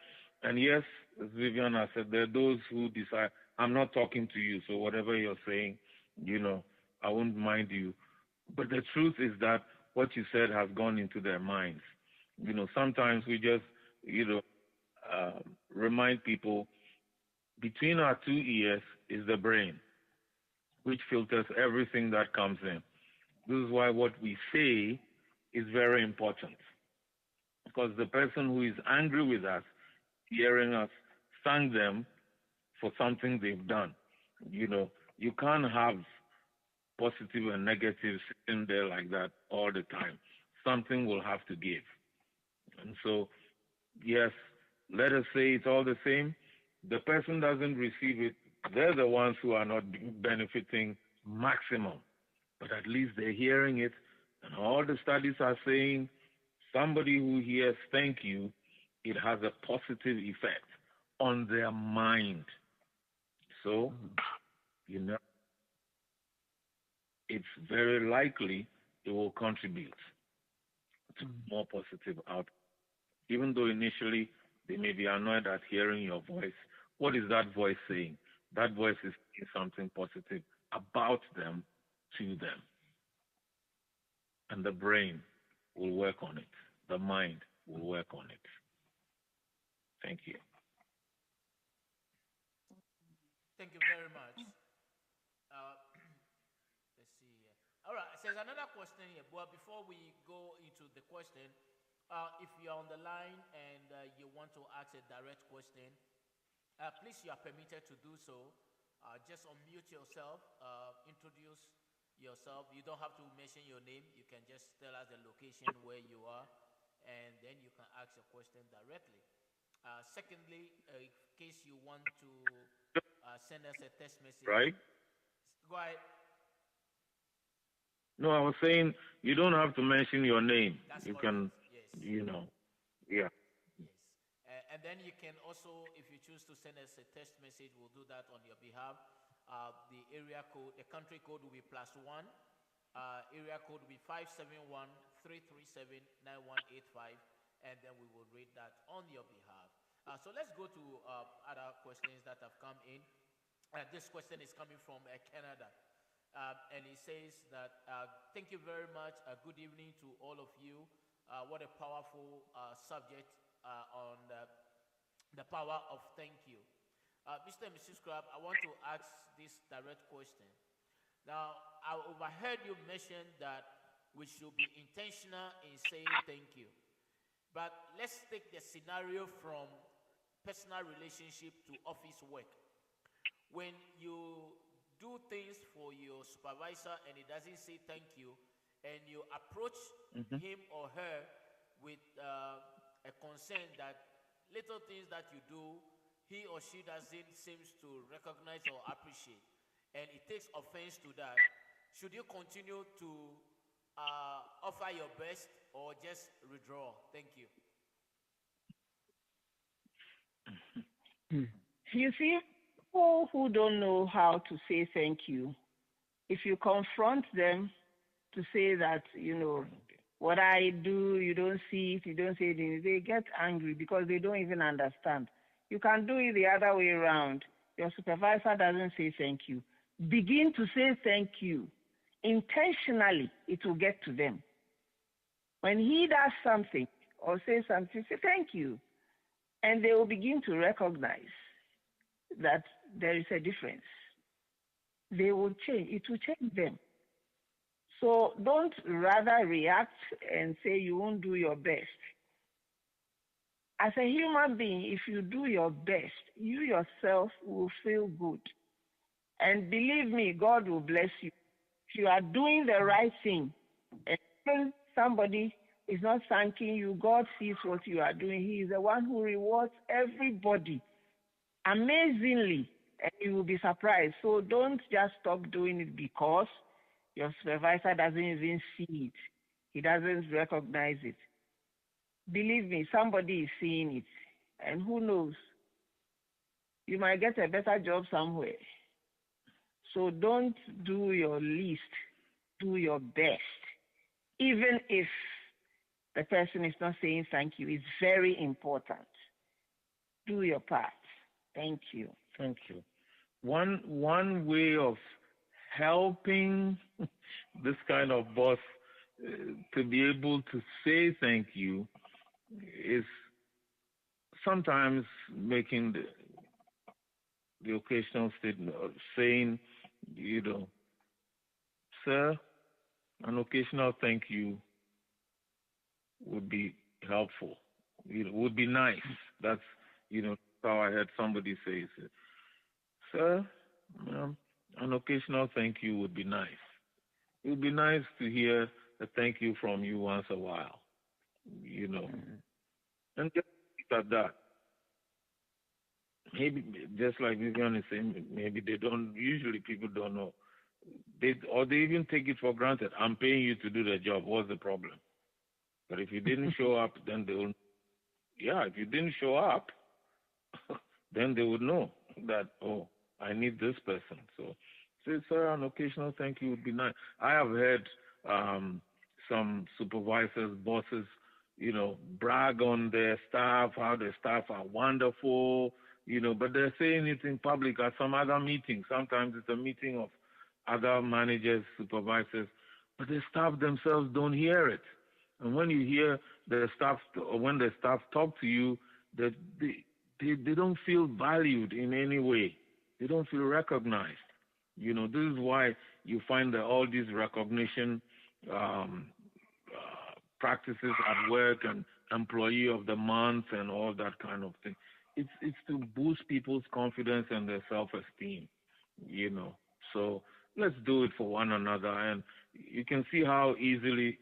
And yes, as Vivian has said, there are those who decide, I'm not talking to you, so whatever you're saying, I won't mind you. But the truth is that what you said has gone into their minds. Sometimes we just, remind people between our two ears is the brain, which filters everything that comes in. This is why what we say is very important. Because the person who is angry with us, hearing us thank them for something they've done. You can't have positive and negative sitting there like that all the time. Something will have to give. And so, yes, let us say it's all the same. The person doesn't receive it. They're the ones who are not benefiting maximum. But at least they're hearing it. And all the studies are saying somebody who hears thank you, it has a positive effect on their mind. So, it's very likely it will contribute to more positive outcomes. Even though initially they may be annoyed at hearing your voice, what is that voice saying? That voice is saying something positive about them to them. And the brain will work on it. The mind will work on it. Thank you. Thank you very much. Let's see here. All right, there's another question here. But before we go into the question, if you're on the line and you want to ask a direct question, please, you are permitted to do so. Just unmute yourself, introduce yourself. You don't have to mention your name. You can just tell us the location where you are, and then you can ask your question directly. Secondly, in case you want to send us a text message. Right? Go ahead. No, I was saying you don't have to mention your name. That's you correct. can, Yes. Yeah. Yes. And then you can also, if you choose to send us a text message, we'll do that on your behalf. The area code, the country code will be +1. Area code will be 571-337-9185, and then we will read that on your behalf. So let's go to other questions that have come in. This question is coming from Canada. And he says that, thank you very much. Good evening to all of you. What a powerful subject on the power of thank you. Mr. and Mrs. Crabbe, I want to ask this direct question. Now, I overheard you mention that we should be intentional in saying thank you. But let's take the scenario from personal relationship to office work. When you do things for your supervisor and he doesn't say thank you, and you approach him or her with a concern that little things that you do, he or she doesn't seem to recognize or appreciate, and it takes offense to that, should you continue to offer your best or just withdraw? Thank you. You see, people who don't know how to say thank you, if you confront them to say that, what I do, you don't see it, you don't say it, they get angry because they don't even understand. You can do it the other way around. Your supervisor doesn't say thank you. Begin to say thank you. Intentionally, it will get to them. When he does something or says something, say thank you. And they will begin to recognize that there is a difference. They will change. It will change them. So don't rather react and say you won't do your best. As a human being, if you do your best, you yourself will feel good. And believe me, God will bless you. If you are doing the right thing, and when somebody is not thanking you, God sees what you are doing. He is the one who rewards everybody amazingly, and you will be surprised. So don't just stop doing it because your supervisor doesn't even see it. He doesn't recognize it. Believe me, somebody is seeing it. And who knows? You might get a better job somewhere. So don't do your least. Do your best. Even if the person is not saying thank you, it's very important. Do your part. Thank you. Thank you. One way of helping this kind of boss to be able to say thank you is sometimes making the occasional statement, saying, sir, an occasional thank you would be helpful. It would be nice. That's, how I heard somebody say it. Sir, an occasional thank you would be nice. It would be nice to hear a thank you from you once a while, And just look at that. Maybe, just like Vivian is saying, maybe usually people don't know. They even take it for granted. I'm paying you to do the job. What's the problem? But if you didn't show up, then if you didn't show up, then they would know that, I need this person. So, say, sir, an occasional thank you would be nice. I have heard some supervisors, bosses, brag on their staff, how their staff are wonderful, but they're saying it in public at some other meeting. Sometimes it's a meeting of other managers, supervisors, but the staff themselves don't hear it. And when you hear the staff, or when the staff talk to you, that they don't feel valued in any way. They don't feel recognized. This is why you find that all these recognition practices at work and employee of the month and all that kind of thing. It's to boost people's confidence and their self-esteem. So let's do it for one another, and you can see how easily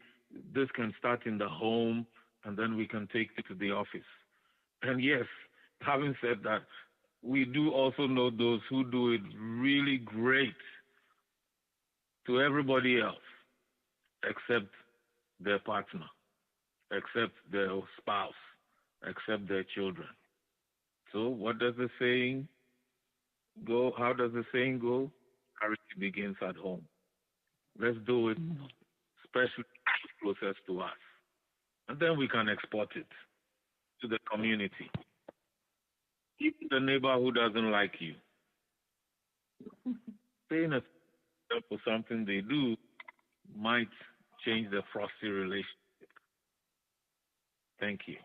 this can start in the home, and then we can take it to the office. And yes, having said that, we do also know those who do it really great to everybody else, except their partner, except their spouse, except their children. So what does the saying go? How does the saying go? Charity begins at home. Let's do it, especially closest to us. And then we can export it to the community. Even the neighbor who doesn't like you, saying a for something they do might change the frosty relationship. Thank you.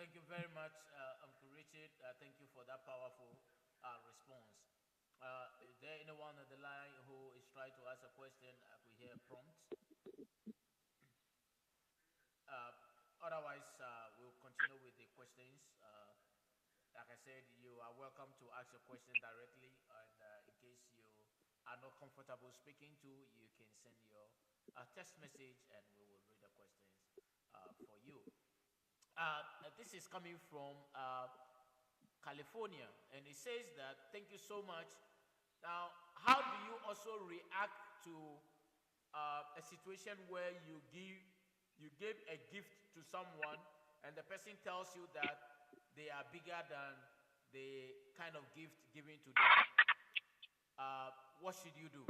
Thank you very much, Uncle Richard. Thank you for that powerful response. Is there anyone on the line who is trying to ask a question? We hear a prompt. Otherwise, we'll continue with the questions. Like I said, you are welcome to ask your question directly, and in case you are not comfortable speaking to, you can send your text message, and we will read the questions for you. This is coming from California, and it says that, thank you so much. Now, how do you also react to a situation where you give a gift to someone and the person tells you that they are bigger than the kind of gift given to them? What should you do?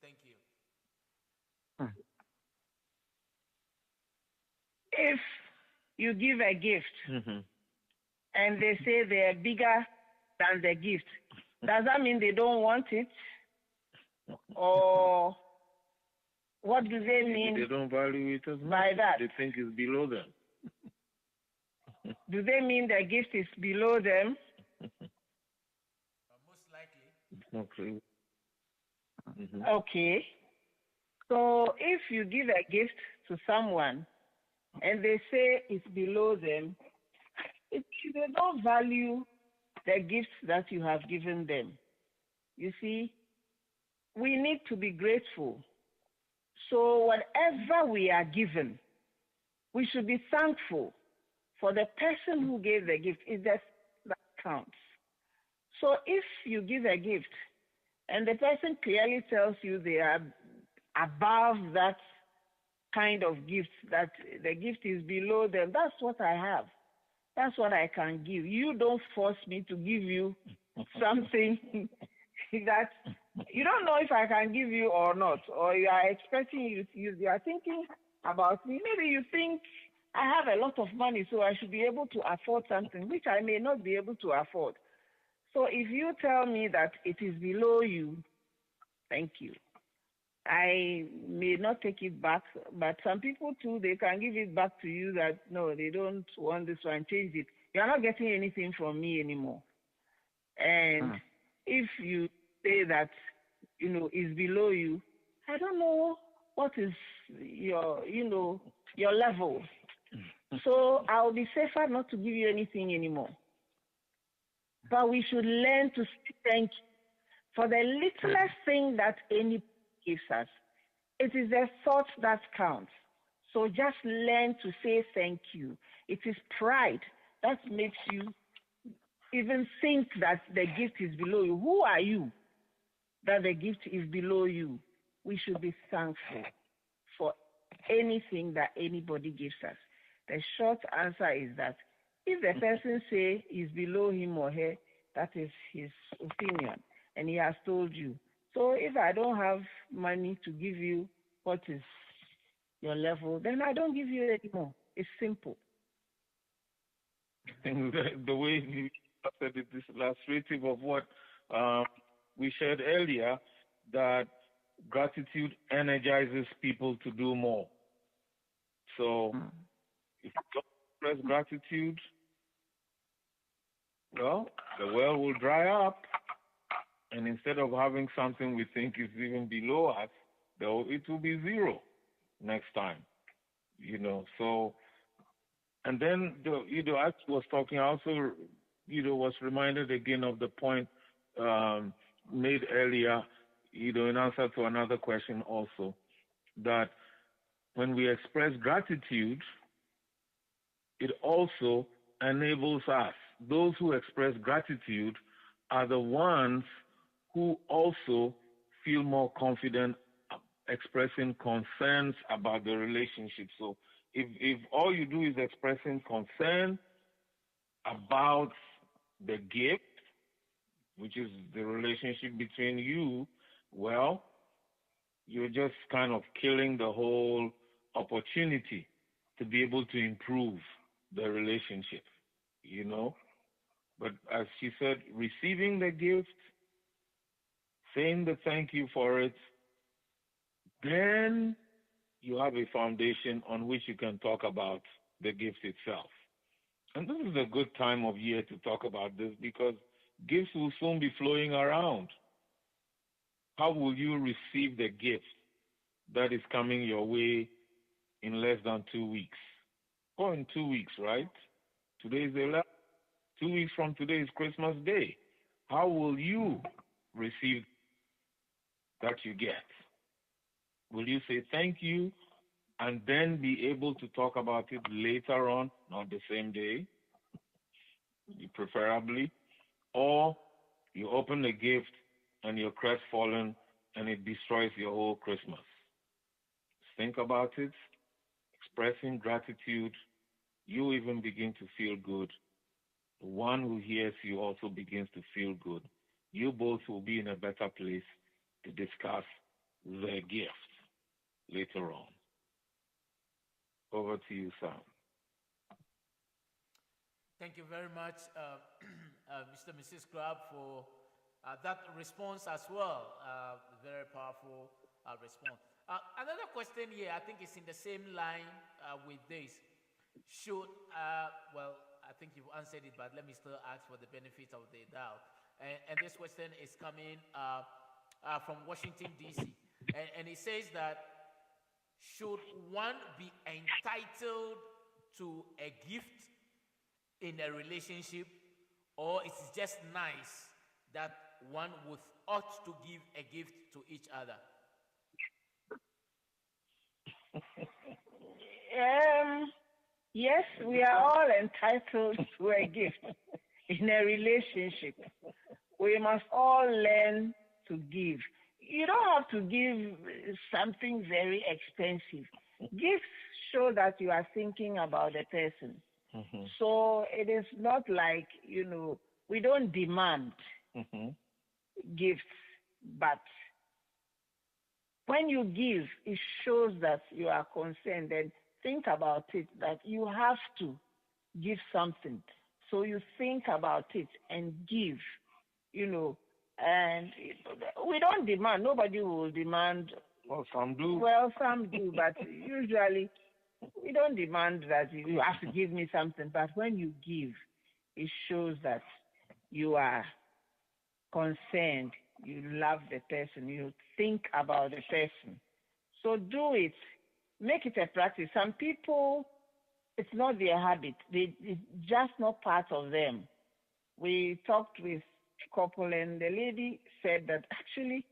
Thank you. If you give a gift and they say they are bigger than the gift, does that mean they don't want it? Or what do they mean? They don't value it as much. By that? They think it's below them. Do they mean the gift is below them? Most likely. Okay. Okay. So if you give a gift to someone and they say it's below them, they don't value the gifts that you have given them. You see, we need to be grateful. So whatever we are given, we should be thankful for the person who gave the gift. It's that counts. So if you give a gift and the person clearly tells you they are above that kind of gift, that the gift is below them, that's what I have. That's what I can give. You don't force me to give you something that you don't know if I can give you or not, or you are expecting you to use. You are thinking about me. Maybe you think I have a lot of money, so I should be able to afford something, which I may not be able to afford. So if you tell me that it is below you, thank you. I may not take it back, but some people too, they can give it back to you that, no, they don't want this one, change it. You're not getting anything from me anymore. And if you say that, is below you, I don't know what is your level. So I'll be safer not to give you anything anymore. But we should learn to say thank you for the littlest thing that anybody gives us. It is the thought that counts. So just learn to say thank you. It is pride that makes you even think that the gift is below you. Who are you that the gift is below you? We should be thankful for anything that anybody gives us. The short answer is that if the person say is below him or her, that is his opinion, and he has told you. So if I don't have money to give you what is your level, then I don't give you anymore. It's simple. The way you said it is illustrative of what we shared earlier, that gratitude energizes people to do more. So if you don't express gratitude, well, the well will dry up. And instead of having something we think is even below us, it will be zero next time. So, and then, as I was talking, I also, was reminded again of the point made earlier, in answer to another question also, that when we express gratitude, it also enables us. Those who express gratitude are the ones who also feel more confident expressing concerns about the relationship. So if all you do is expressing concern about the gift, which is the relationship between you, well, you're just kind of killing the whole opportunity to be able to improve the relationship, But as she said, receiving the gift, saying the thank you for it, then you have a foundation on which you can talk about the gift itself. And this is a good time of year to talk about this because gifts will soon be flowing around. How will you receive the gift that is coming your way in less than 2 weeks? Or in 2 weeks, right? Today is the 11th. 2 weeks from today is Christmas Day. How will you receive that you get? Will you say thank you and then be able to talk about it later on, not the same day, preferably? Or you open the gift and you're crestfallen and it destroys your whole Christmas? Think about it. Expressing gratitude, you even begin to feel good. The one who hears you also begins to feel good. You both will be in a better place to discuss the gift later on. Over to you, Sam. Thank you very much, Mr. and Mrs. Crabbe, for that response as well. Very powerful response. Another question here, I think it's in the same line with this. I think you've answered it, but let me still ask for the benefit of the doubt. And this question is coming from Washington, D.C. And it says that, should one be entitled to a gift in a relationship, or it's just nice that one would ought to give a gift to each other? Yes, we are all entitled to a gift in a relationship. We must all learn to give. You don't have to give something very expensive. Gifts show that you are thinking about the person. So it is not like, we don't demand gifts, but when you give, it shows that you are concerned, and think about it, that you have to give something. So you think about it and give, and we don't demand. Nobody will demand. Well, some do. Well, some do, but usually we don't demand that you have to give me something. But when you give, it shows that you are concerned, you love the person, you think about the person. So do it. Make it a practice. Some people, it's not their habit. It's just not part of them. We talked with a couple, and the lady said that actually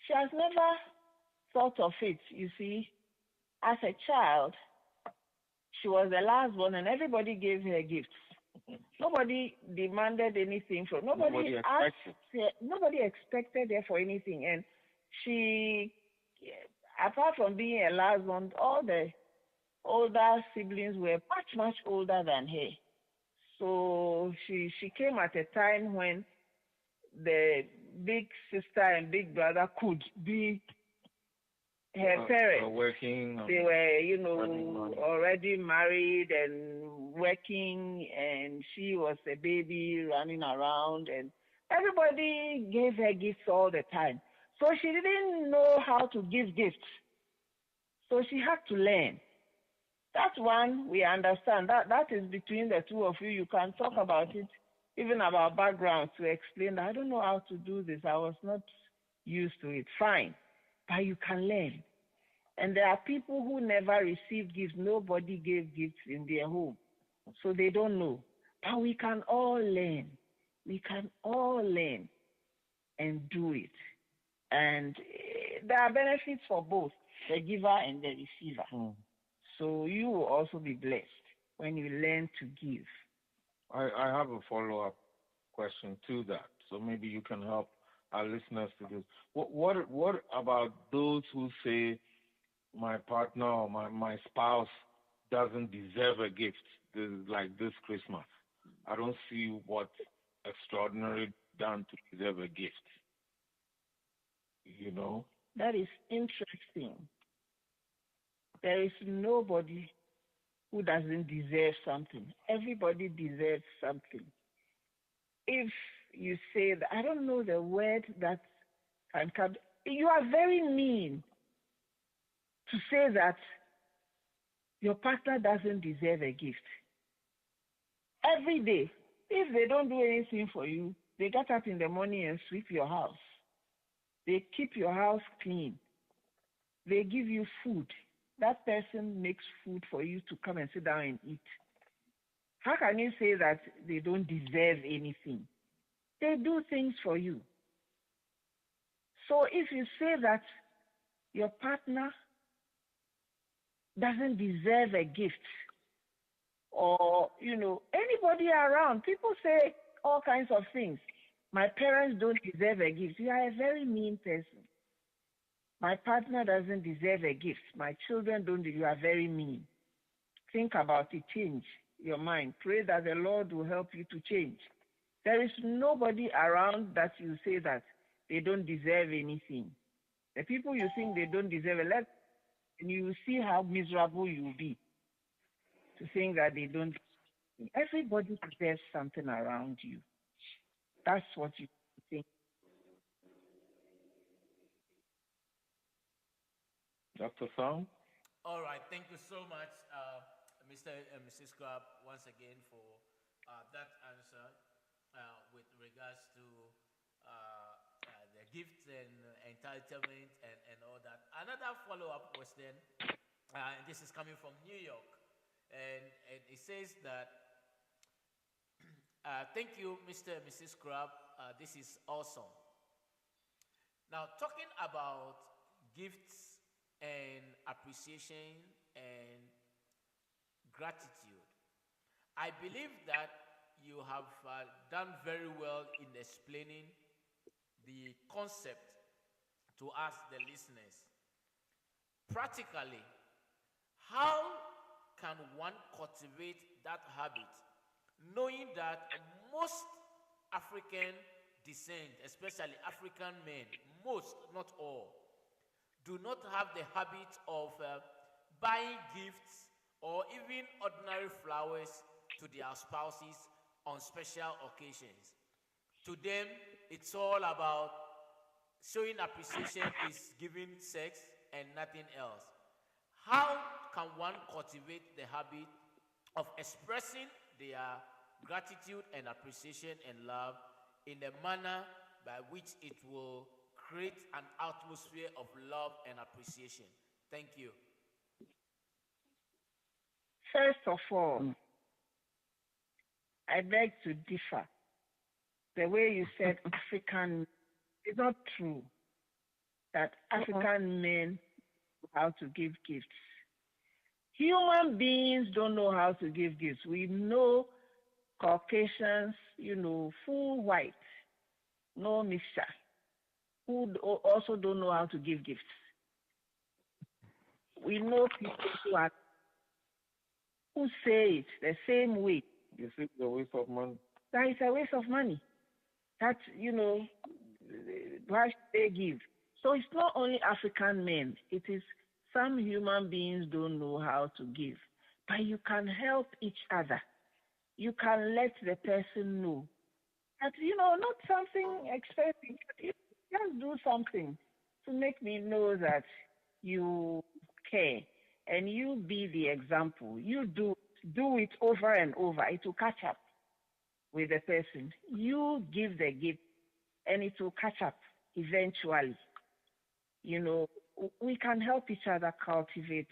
she has never thought of it. You see, as a child, she was the last one, and everybody gave her gifts. Nobody demanded anything from. Nobody expected her for anything, and she, apart from being a last one, all the older siblings were much older than her. So she came at a time when the big sister and big brother could be her parents. Working. They were, already married and working, and she was a baby running around, and everybody gave her gifts all the time. So she didn't know how to give gifts. So she had to learn. That one we understand. That is between the two of you. You can talk about it, even about background, to explain that I don't know how to do this. I was not used to it. Fine. But you can learn. And there are people who never received gifts. Nobody gave gifts in their home. So they don't know. But we can all learn. We can all learn and do it. And there are benefits for both, the giver and the receiver. So you will also be blessed when you learn to give. I have a follow-up question to that. So maybe you can help our listeners to this. What about those who say, my partner or my spouse doesn't deserve a gift like this Christmas? I don't see what's extraordinary done to deserve a gift. That is interesting. There is nobody who doesn't deserve something. Everybody deserves something. If you say that, I don't know the word that can come. You are very mean to say that your partner doesn't deserve a gift. Every day, if they don't do anything for you, they get up in the morning and sweep your house. They keep your house clean. They give you food. That person makes food for you to come and sit down and eat. How can you say that they don't deserve anything? They do things for you. So if you say that your partner doesn't deserve a gift, or, anybody around, people say all kinds of things. My parents don't deserve a gift. You are a very mean person. My partner doesn't deserve a gift. My children don't. You are very mean. Think about it. Change your mind. Pray that the Lord will help you to change. There is nobody around that you say that they don't deserve anything. The people you think they don't deserve it, and you will see how miserable you will be to think that they don't. Everybody deserves something around you. That's what you think. Dr. Song? All right, thank you so much, Mr. and Mrs. Crabbe, once again for that answer with regards to the gifts and entitlement and all that. Another follow-up was then, and this is coming from New York, and it says that Thank you, Mr. and Mrs. Crabbe. This is awesome. Now, talking about gifts and appreciation and gratitude, I believe that you have done very well in explaining the concept to us, the listeners. Practically, how can one cultivate that habit, knowing that most African descent, especially African men, most, not all, do not have the habit of buying gifts or even ordinary flowers to their spouses on special occasions. To them, it's all about showing appreciation is giving sex and nothing else. How can one cultivate the habit of expressing their gratitude and appreciation and love in a manner by which it will create an atmosphere of love and appreciation? Thank you. First of all, I beg to differ. The way you said African is not true that African men know how to give gifts. Human beings don't know how to give gifts. We know Caucasians, full white, no mixture, who also don't know how to give gifts. We know people who say it the same way. You see, it's a waste of money. That is a waste of money. That, why should they give? So it's not only African men. It is some human beings don't know how to give. But you can help each other. You can let the person know that, not something expensive. Just do something to make me know that you care. And you be the example. You do it over and over. It will catch up with the person. You give the gift and it will catch up eventually. We can help each other cultivate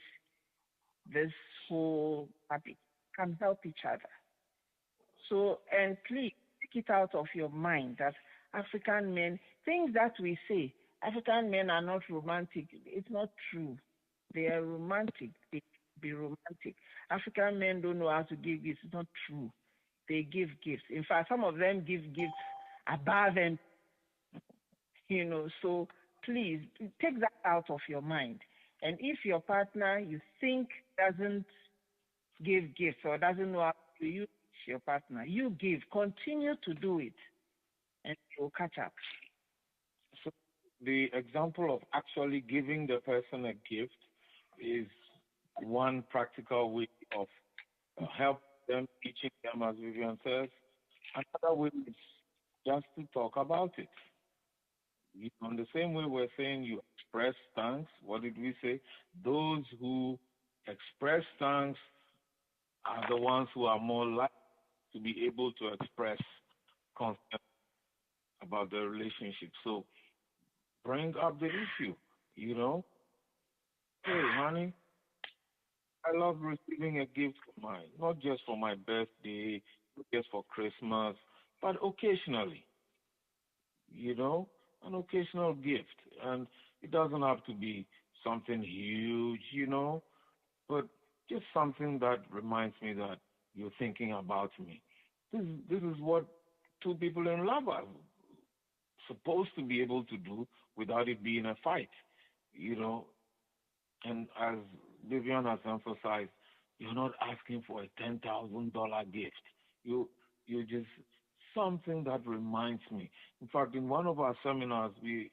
this whole habit. Can help each other. So, and please take it out of your mind that African men, things that we say, African men are not romantic. It's not true. They are romantic. They be romantic. African men don't know how to give gifts. It's not true. They give gifts. In fact, some of them give gifts above and, so please take that out of your mind. And if your partner you think doesn't give gifts or doesn't know how to use your partner, you give. Continue to do it and you'll catch up. So the example of actually giving the person a gift is one practical way of help them, teaching them, as Vivian says. Another way is just to talk about it. On the same way we're saying you express thanks, what did we say? Those who express thanks are the ones who are more likely to be able to express concern about the relationship. So bring up the issue, Hey, honey, I love receiving a gift from mine, not just for my birthday, not just for Christmas, but occasionally, an occasional gift. And it doesn't have to be something huge, but just something that reminds me that you're thinking about me. This is what two people in love are supposed to be able to do without it being a fight, And as Vivian has emphasized, you're not asking for a $10,000 gift. You just something that reminds me. In fact, in one of our seminars, we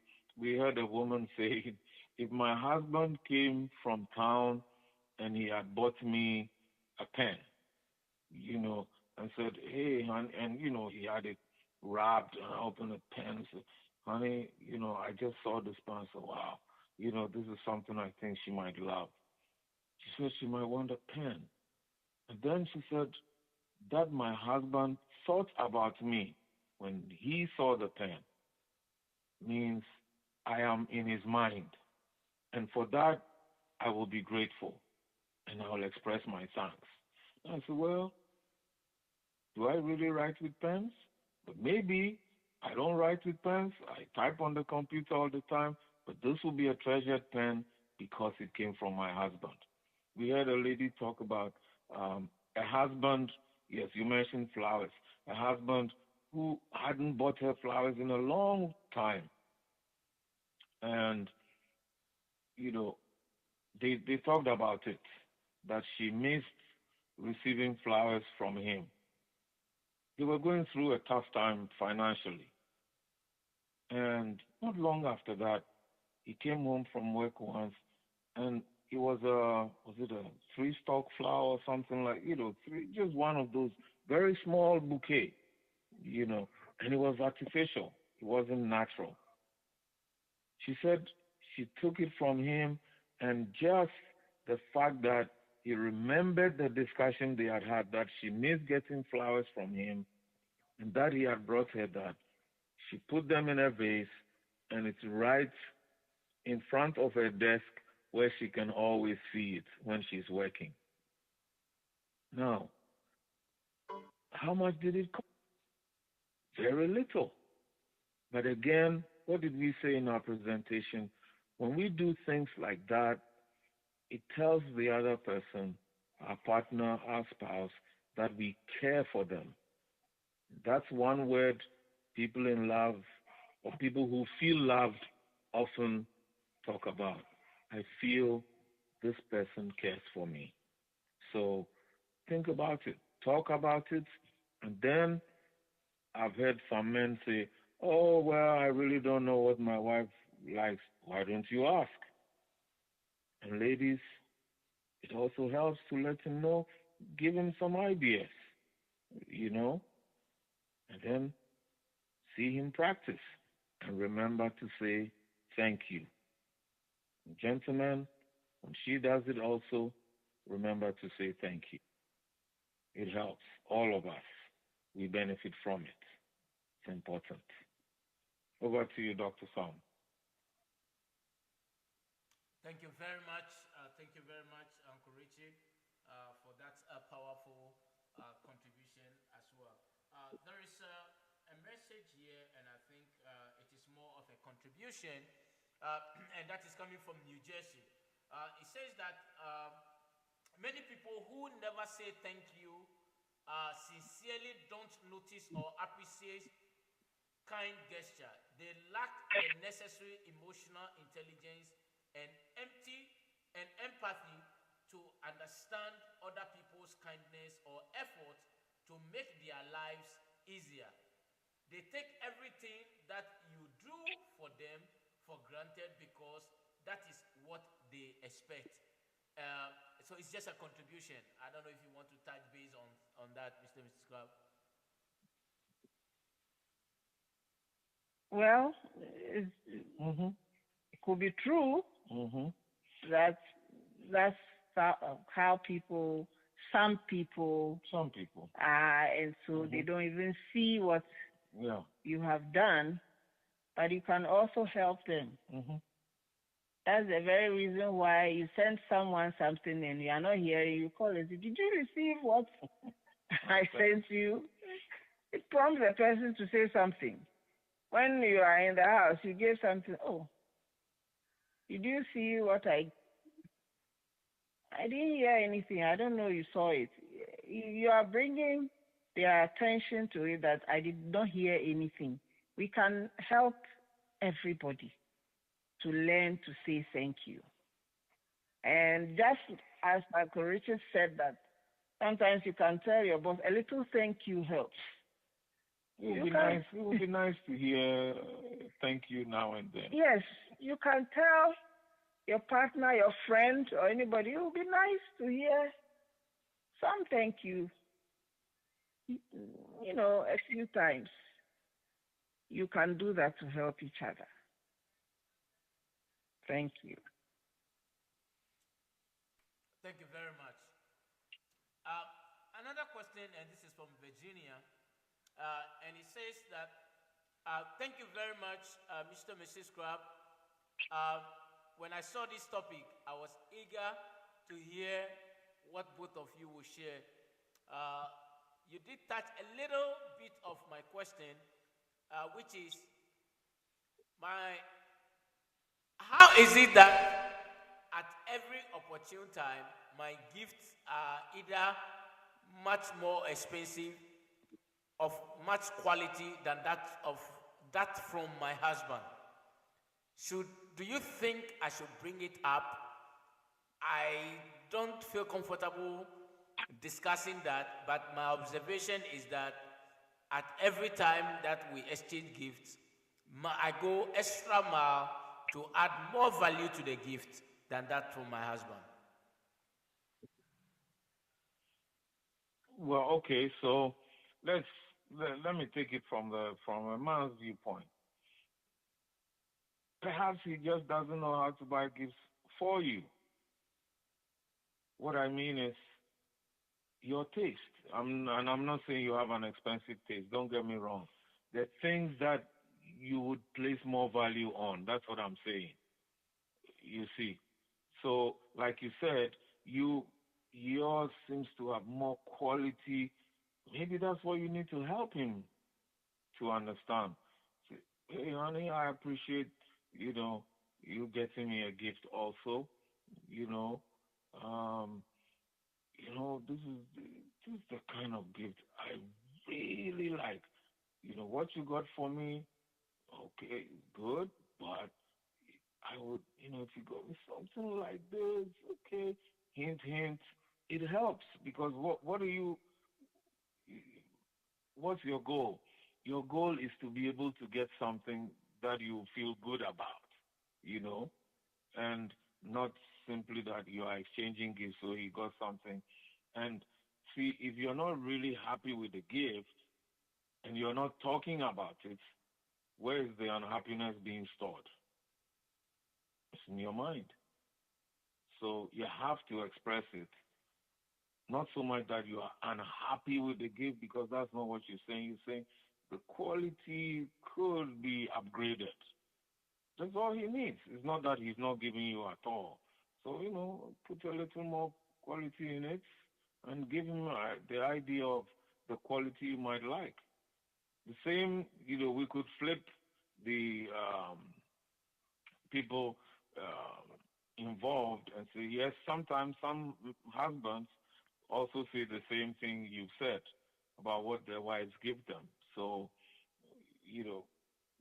heard a woman say, if my husband came from town and he had bought me a pen, and said, hey, honey, and, he had it wrapped, and I opened the pen and said, honey, I just saw this pen. I said, wow, this is something I think she might love. She said she might want a pen. And then she said that my husband thought about me when he saw the pen means I am in his mind. And for that, I will be grateful and I will express my thanks. And I said, well, Do I really write with pens? But maybe I don't write with pens. I type on the computer all the time. But this will be a treasured pen because it came from my husband. We heard a lady talk about a husband. Yes, you mentioned flowers. A husband who hadn't bought her flowers in a long time. And, you know, they talked about it, that she missed receiving flowers from him. They were going through a tough time financially. And not long after that, he came home from work once, and it was it a three stalk flower or something like, three, just one of those very small bouquet, you know, and it was artificial. It wasn't natural. She said she took it from him, and just the fact that he remembered the discussion they had had, that she missed getting flowers from him, and that he had brought her that, she put them in a vase, and it's right in front of her desk where she can always see it when she's working. Now, how much did it cost? Very little. But again, what did we say in our presentation? When we do things like that, it tells the other person, our partner, our spouse, that we care for them. That's one word people in love or people who feel loved often talk about. I feel this person cares for me. So think about it, talk about it, and then I've heard some men say, "Oh, well, I really don't know what my wife likes." Why don't you ask? And ladies, it also helps to let him know, give him some ideas, you know, and then see him practice. And remember to say thank you. And gentlemen, when she does it also, remember to say thank you. It helps all of us. We benefit from it. It's important. Over to you, Dr. Sam. Thank you very much. Thank you very much, Uncle Richard, for that powerful contribution as well. There is a message here, and I think it is more of a contribution, and that is coming from New Jersey. It says that many people who never say thank you sincerely don't notice or appreciate kind gesture. They lack the necessary emotional intelligence and empty and empathy to understand other people's kindness or effort to make their lives easier. They take everything that you do for them for granted because that is what they expect. So it's just a contribution. I don't know if you want to touch base on that, Mr. Crabbe. Well, Mm-hmm. it could be true Mm-hmm. that that's how people, some people Some people. are, and so they don't even see what Yeah. you have done, but you can also help them. Mm-hmm. That's the very reason why you send someone something and you are not hearing, you call and say, "Did you receive what I sent you?" It prompts the person to say something. When you are in the house, you give something, "Oh, did you see what I didn't hear anything. I don't know you saw it." You are bringing their attention to it that I did not hear anything. We can help everybody to learn to say thank you. And just as Michael Richard said that sometimes you can tell your boss, a little thank you helps. It would be nice to hear thank you now and then. Yes, you can tell your partner, your friend, or anybody. It would be nice to hear some thank you, a few times. You can do that to help each other. Thank you. Thank you very much. Uh, Another question, and this is from Virginia, and it says that, thank you very much, Mr. and Mrs. Crabbe. When I saw this topic, I was eager to hear what both of you will share. you did touch a little bit of my question, which is my how is it that at every opportune time my gifts are either much more expensive of much quality than that from my husband? Should Do you think I should bring it up? I don't feel comfortable discussing that, but my observation is that at every time that we exchange gifts, I go extra mile to add more value to the gift than that from my husband. Well, okay, so let's let me take it from a man's viewpoint. Perhaps he just doesn't know how to buy gifts for you. What I mean is your taste. And I'm not saying you have an expensive taste. Don't get me wrong. The things that you would place more value on. That's what I'm saying. You see. So, like you said, you yours seems to have more quality. Maybe that's what you need to help him to understand. Say, hey, honey, I appreciate you know you getting me a gift also. You know, um, this is the kind of gift I really like. What you got for me, okay, good, but I would, if you got me something like this, okay, hint, hint, it helps because what's your goal? Your goal is to be able to get something that you feel good about, you know, and not simply that you are exchanging gifts so he got something. And see, if you're not really happy with the gift and you're not talking about it, where is the unhappiness being stored? It's in your mind. So you have to express it. Not so much that you are unhappy with the gift because that's not what you're saying. You're saying the quality could be upgraded. That's all he needs. It's not that he's not giving you at all. So, put a little more quality in it and give him the idea of the quality you might like. The same, we could flip the people involved and say, yes, sometimes some husbands also say the same thing you've said about what their wives give them. So, you know,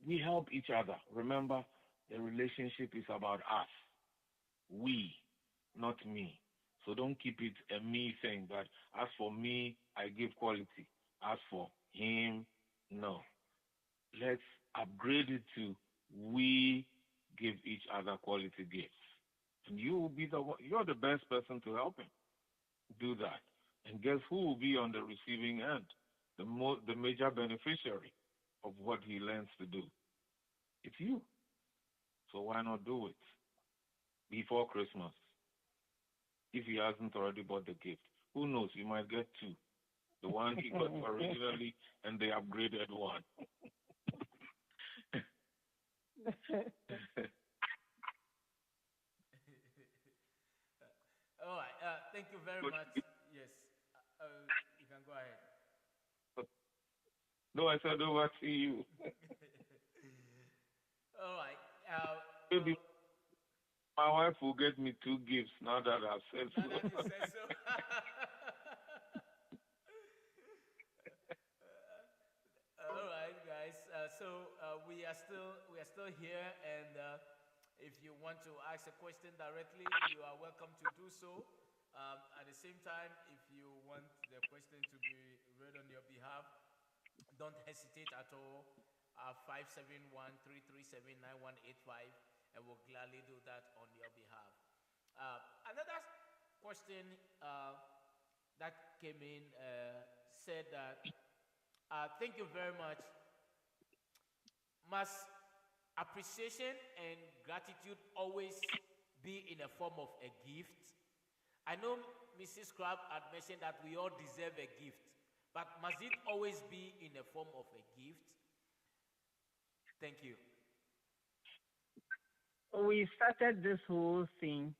we help each other. Remember, the relationship is about us. We, not me. So don't keep it a me thing that as for me, I give quality. As for him, no. Let's upgrade it to we give each other quality gifts. And you will be you're the best person to help him do that. And guess who will be on the receiving end? The major beneficiary of what he learns to do. It's you. So why not do it before Christmas? If he hasn't already bought the gift, who knows? You might get two. The one he got originally and the upgraded one. All right. Thank you very But, much. Yes. You can go ahead. no, I said over to you. All right. So Maybe my wife will get me two gifts now that I've said now that you so. said so. All right, guys. We are still here, and if you want to ask a question directly, you are welcome to do so. At the same time, if you want the question to be read on your behalf, don't hesitate at all. 571-337-9185, and we'll gladly do that on your behalf. Another question that came in said that thank you very much. Must appreciation and gratitude always be in a form of a gift? I know Mrs. Crabbe had mentioned that we all deserve a gift, but must it always be in a form of a gift? Thank you. We started this whole thing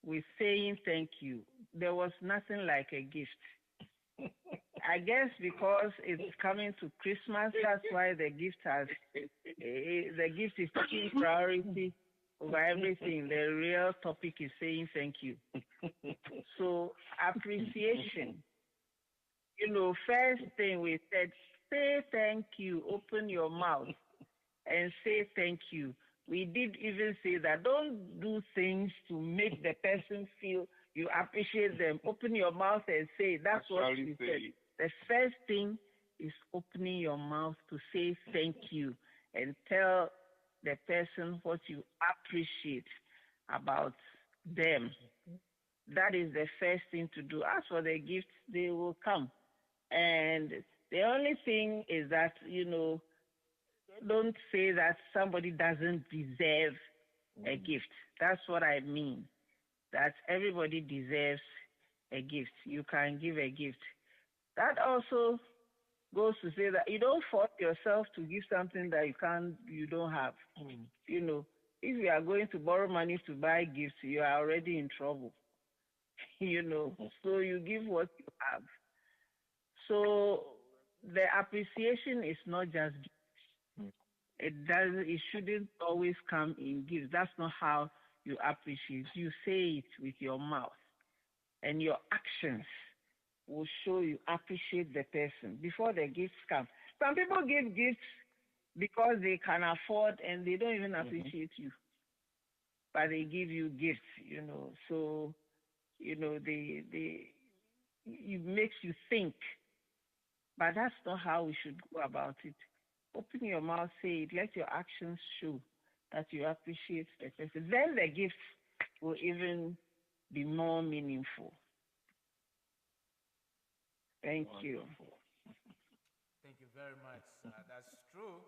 with saying thank you. There was nothing like a gift. I guess because it's coming to Christmas, that's why the gift is taking priority over everything. The real topic is saying thank you. So appreciation. First thing we said, say thank you. Open your mouth and say thank you. We did even say that don't do things to make the person feel you appreciate them. Open your mouth and say it. That's what we said. The first thing is opening your mouth to say thank you and tell the person what you appreciate about them. That is the first thing to do. As for the gifts, they will come. And the only thing is that, don't say that somebody doesn't deserve a gift. That's what I mean. That everybody deserves a gift. You can give a gift. That also goes to say that you don't force yourself to give something that you don't have. If you are going to borrow money to buy gifts, you are already in trouble. So you give what you have. So the appreciation is not just gifts. It shouldn't always come in gifts. That's not how you appreciate. You say it with your mouth, and your actions will show you appreciate the person before the gifts come. Some people give gifts because they can afford and they don't even appreciate you, but they give you gifts. So it makes you think. But that's not how we should go about it. Open your mouth, say it, let your actions show that you appreciate the person. Then the gifts will even be more meaningful. Thank you. Thank you very much. That's true.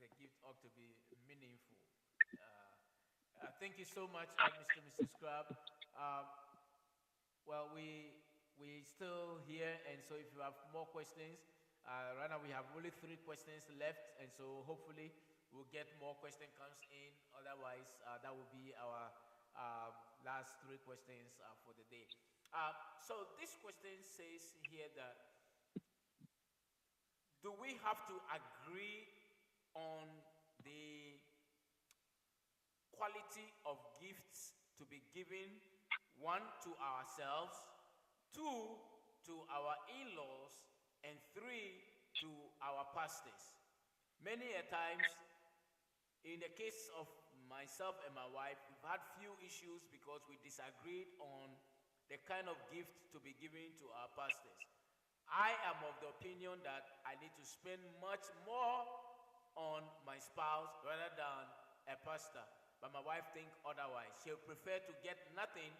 The gift ought to be meaningful. Thank you so much, Mr. and Mrs. Crabbe. Well, we still here, and so if you have more questions, right now we have only 3 questions left, and so hopefully we'll get more question comes in. Otherwise, that will be our last 3 questions for the day. So this question says here that do we have to agree on the quality of gifts to be given, 1, to ourselves, 2, to our in-laws, and 3, to our pastors? Many a times, in the case of myself and my wife, we've had few issues because we disagreed on the kind of gift to be given to our pastors. I am of the opinion that I need to spend much more on my spouse rather than a pastor. But my wife thinks otherwise. She'll prefer to get nothing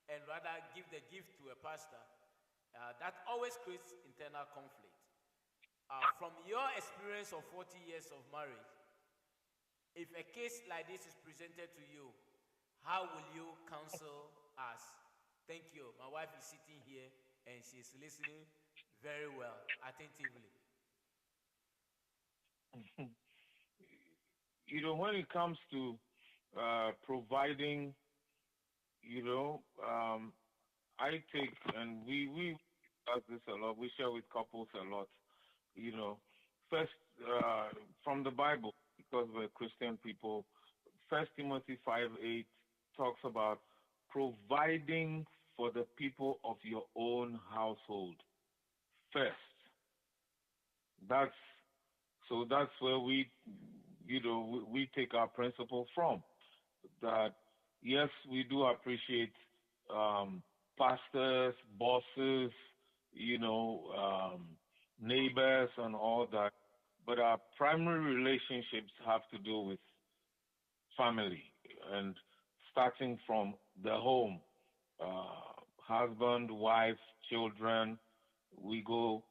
and rather give the gift to a pastor. That always creates internal conflict. From your experience of 40 years of marriage, if a case like this is presented to you, how will you counsel us? Thank you. My wife is sitting here and she's listening very well, attentively. When it comes to providing, I take, and we does this a lot, we share with couples a lot, first, from the Bible, because we're Christian people, 1 Timothy 5:8 talks about providing for the people of your own household first. That's where we take our principle from. That yes, we do appreciate pastors, bosses, neighbors, and all that, but our primary relationships have to do with family, and starting from the home, husband, wife, children, we go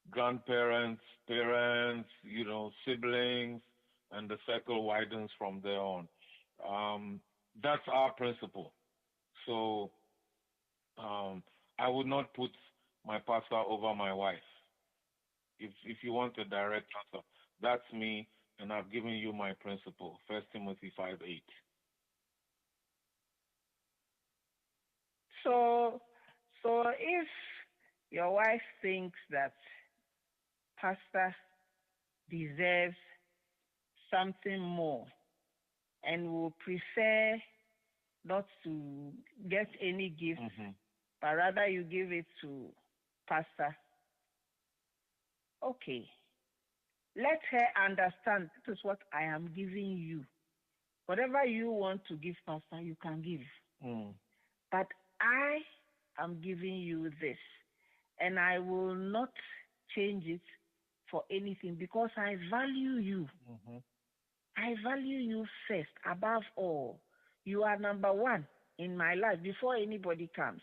grandparents, parents, siblings, and the circle widens from there on. That's our principle. So I would not put my pastor over my wife. If you want a direct answer, that's me, and I've given you my principle, 1 Timothy 5:8. So if Your wife thinks that pastor deserves something more and will prefer not to get any gift, but rather you give it to pastor. Okay. Let her understand this is what I am giving you. Whatever you want to give pastor, you can give. But I am giving you this, and I will not change it for anything because I value you. I value you first, above all. You are number one in my life before anybody comes.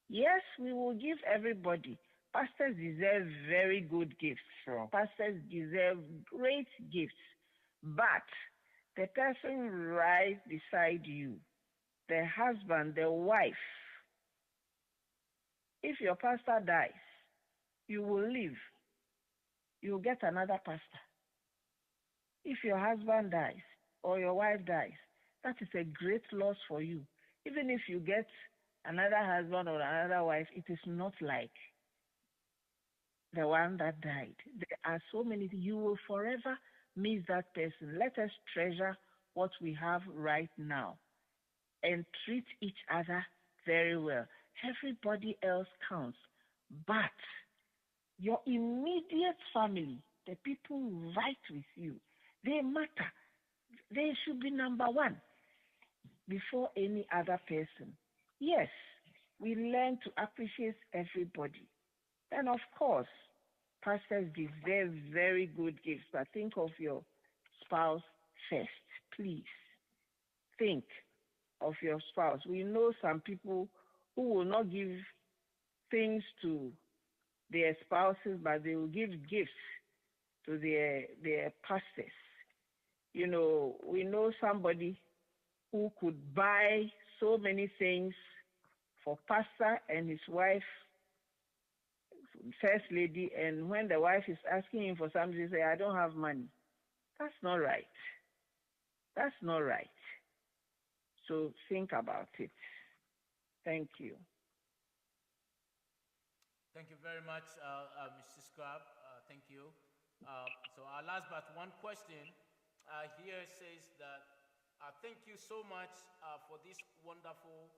Yes, we will give everybody. Pastors deserve very good gifts. Sure. Pastors deserve great gifts. But the person right beside you, the husband, the wife, if your pastor dies, you will leave. You will get another pastor. If your husband dies or your wife dies, that is a great loss for you. Even if you get another husband or another wife, it is not like the one that died. There are so many things. You will forever miss that person. Let us treasure what we have right now and treat each other very well. Everybody else counts. But your immediate family, the people right with you, they matter. They should be number one before any other person. Yes, we learn to appreciate everybody. And of course, pastors deserve very good gifts, but think of your spouse first, please. Think of your spouse. We know some people who will not give things to their spouses, but they will give gifts to their pastors. You know, we know somebody who could buy so many things for pastor and his wife, first lady, and when the wife is asking him for something, he say, I don't have money. That's not right. That's not right. So think about it. Thank you. Thank you very much, Mrs. Crabbe. Thank you. So our last but one question here says that thank you so much for this wonderful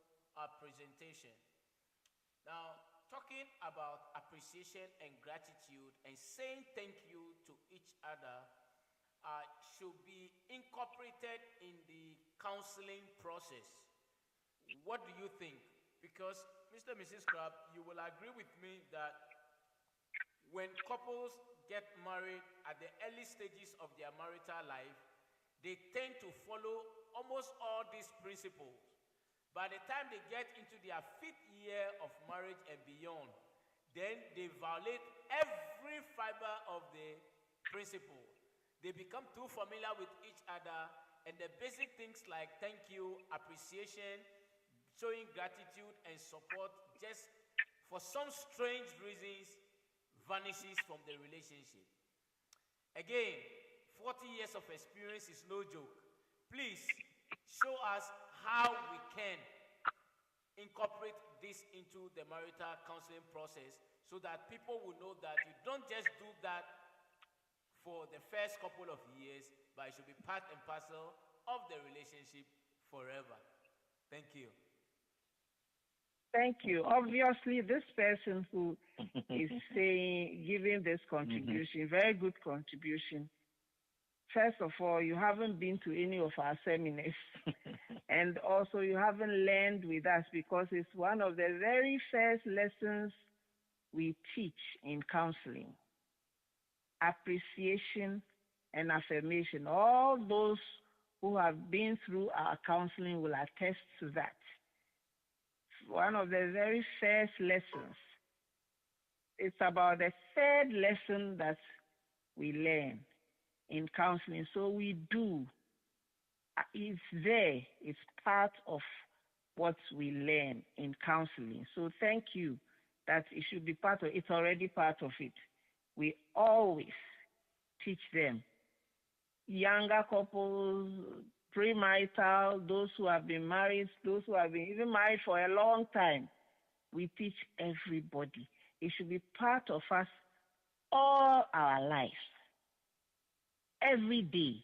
presentation. Now, talking about appreciation and gratitude and saying thank you to each other should be incorporated in the counseling process. What do you think? Because, Mr. and Mrs. Crabbe, you will agree with me that when couples get married at the early stages of their marital life, they tend to follow almost all these principles. By the time they get into their 5th year of marriage and beyond, then they violate every fiber of the principle. They become too familiar with each other, and the basic things like thank you, appreciation, showing gratitude and support, just for some strange reasons, vanishes from the relationship. Again, 40 years of experience is no joke. Please show us how we can incorporate this into the marital counseling process so that people will know that you don't just do that for the first couple of years, but it should be part and parcel of the relationship forever. Thank you. Thank you. Obviously, this person who is saying, giving this contribution, very good contribution. First of all, you haven't been to any of our seminars. And also, you haven't learned with us because it's one of the very first lessons we teach in counseling. Appreciation and affirmation. All those who have been through our counseling will attest to that. One of the very first lessons. It's about the 3rd lesson that we learn in counseling. So we do. It's there. It's part of what we learn in counseling. So thank you that it should be part of it. It's already part of it. We always teach them. Younger couples, premarital, those who have been married, those who have been even married for a long time, we teach everybody. It should be part of us all our life. Every day,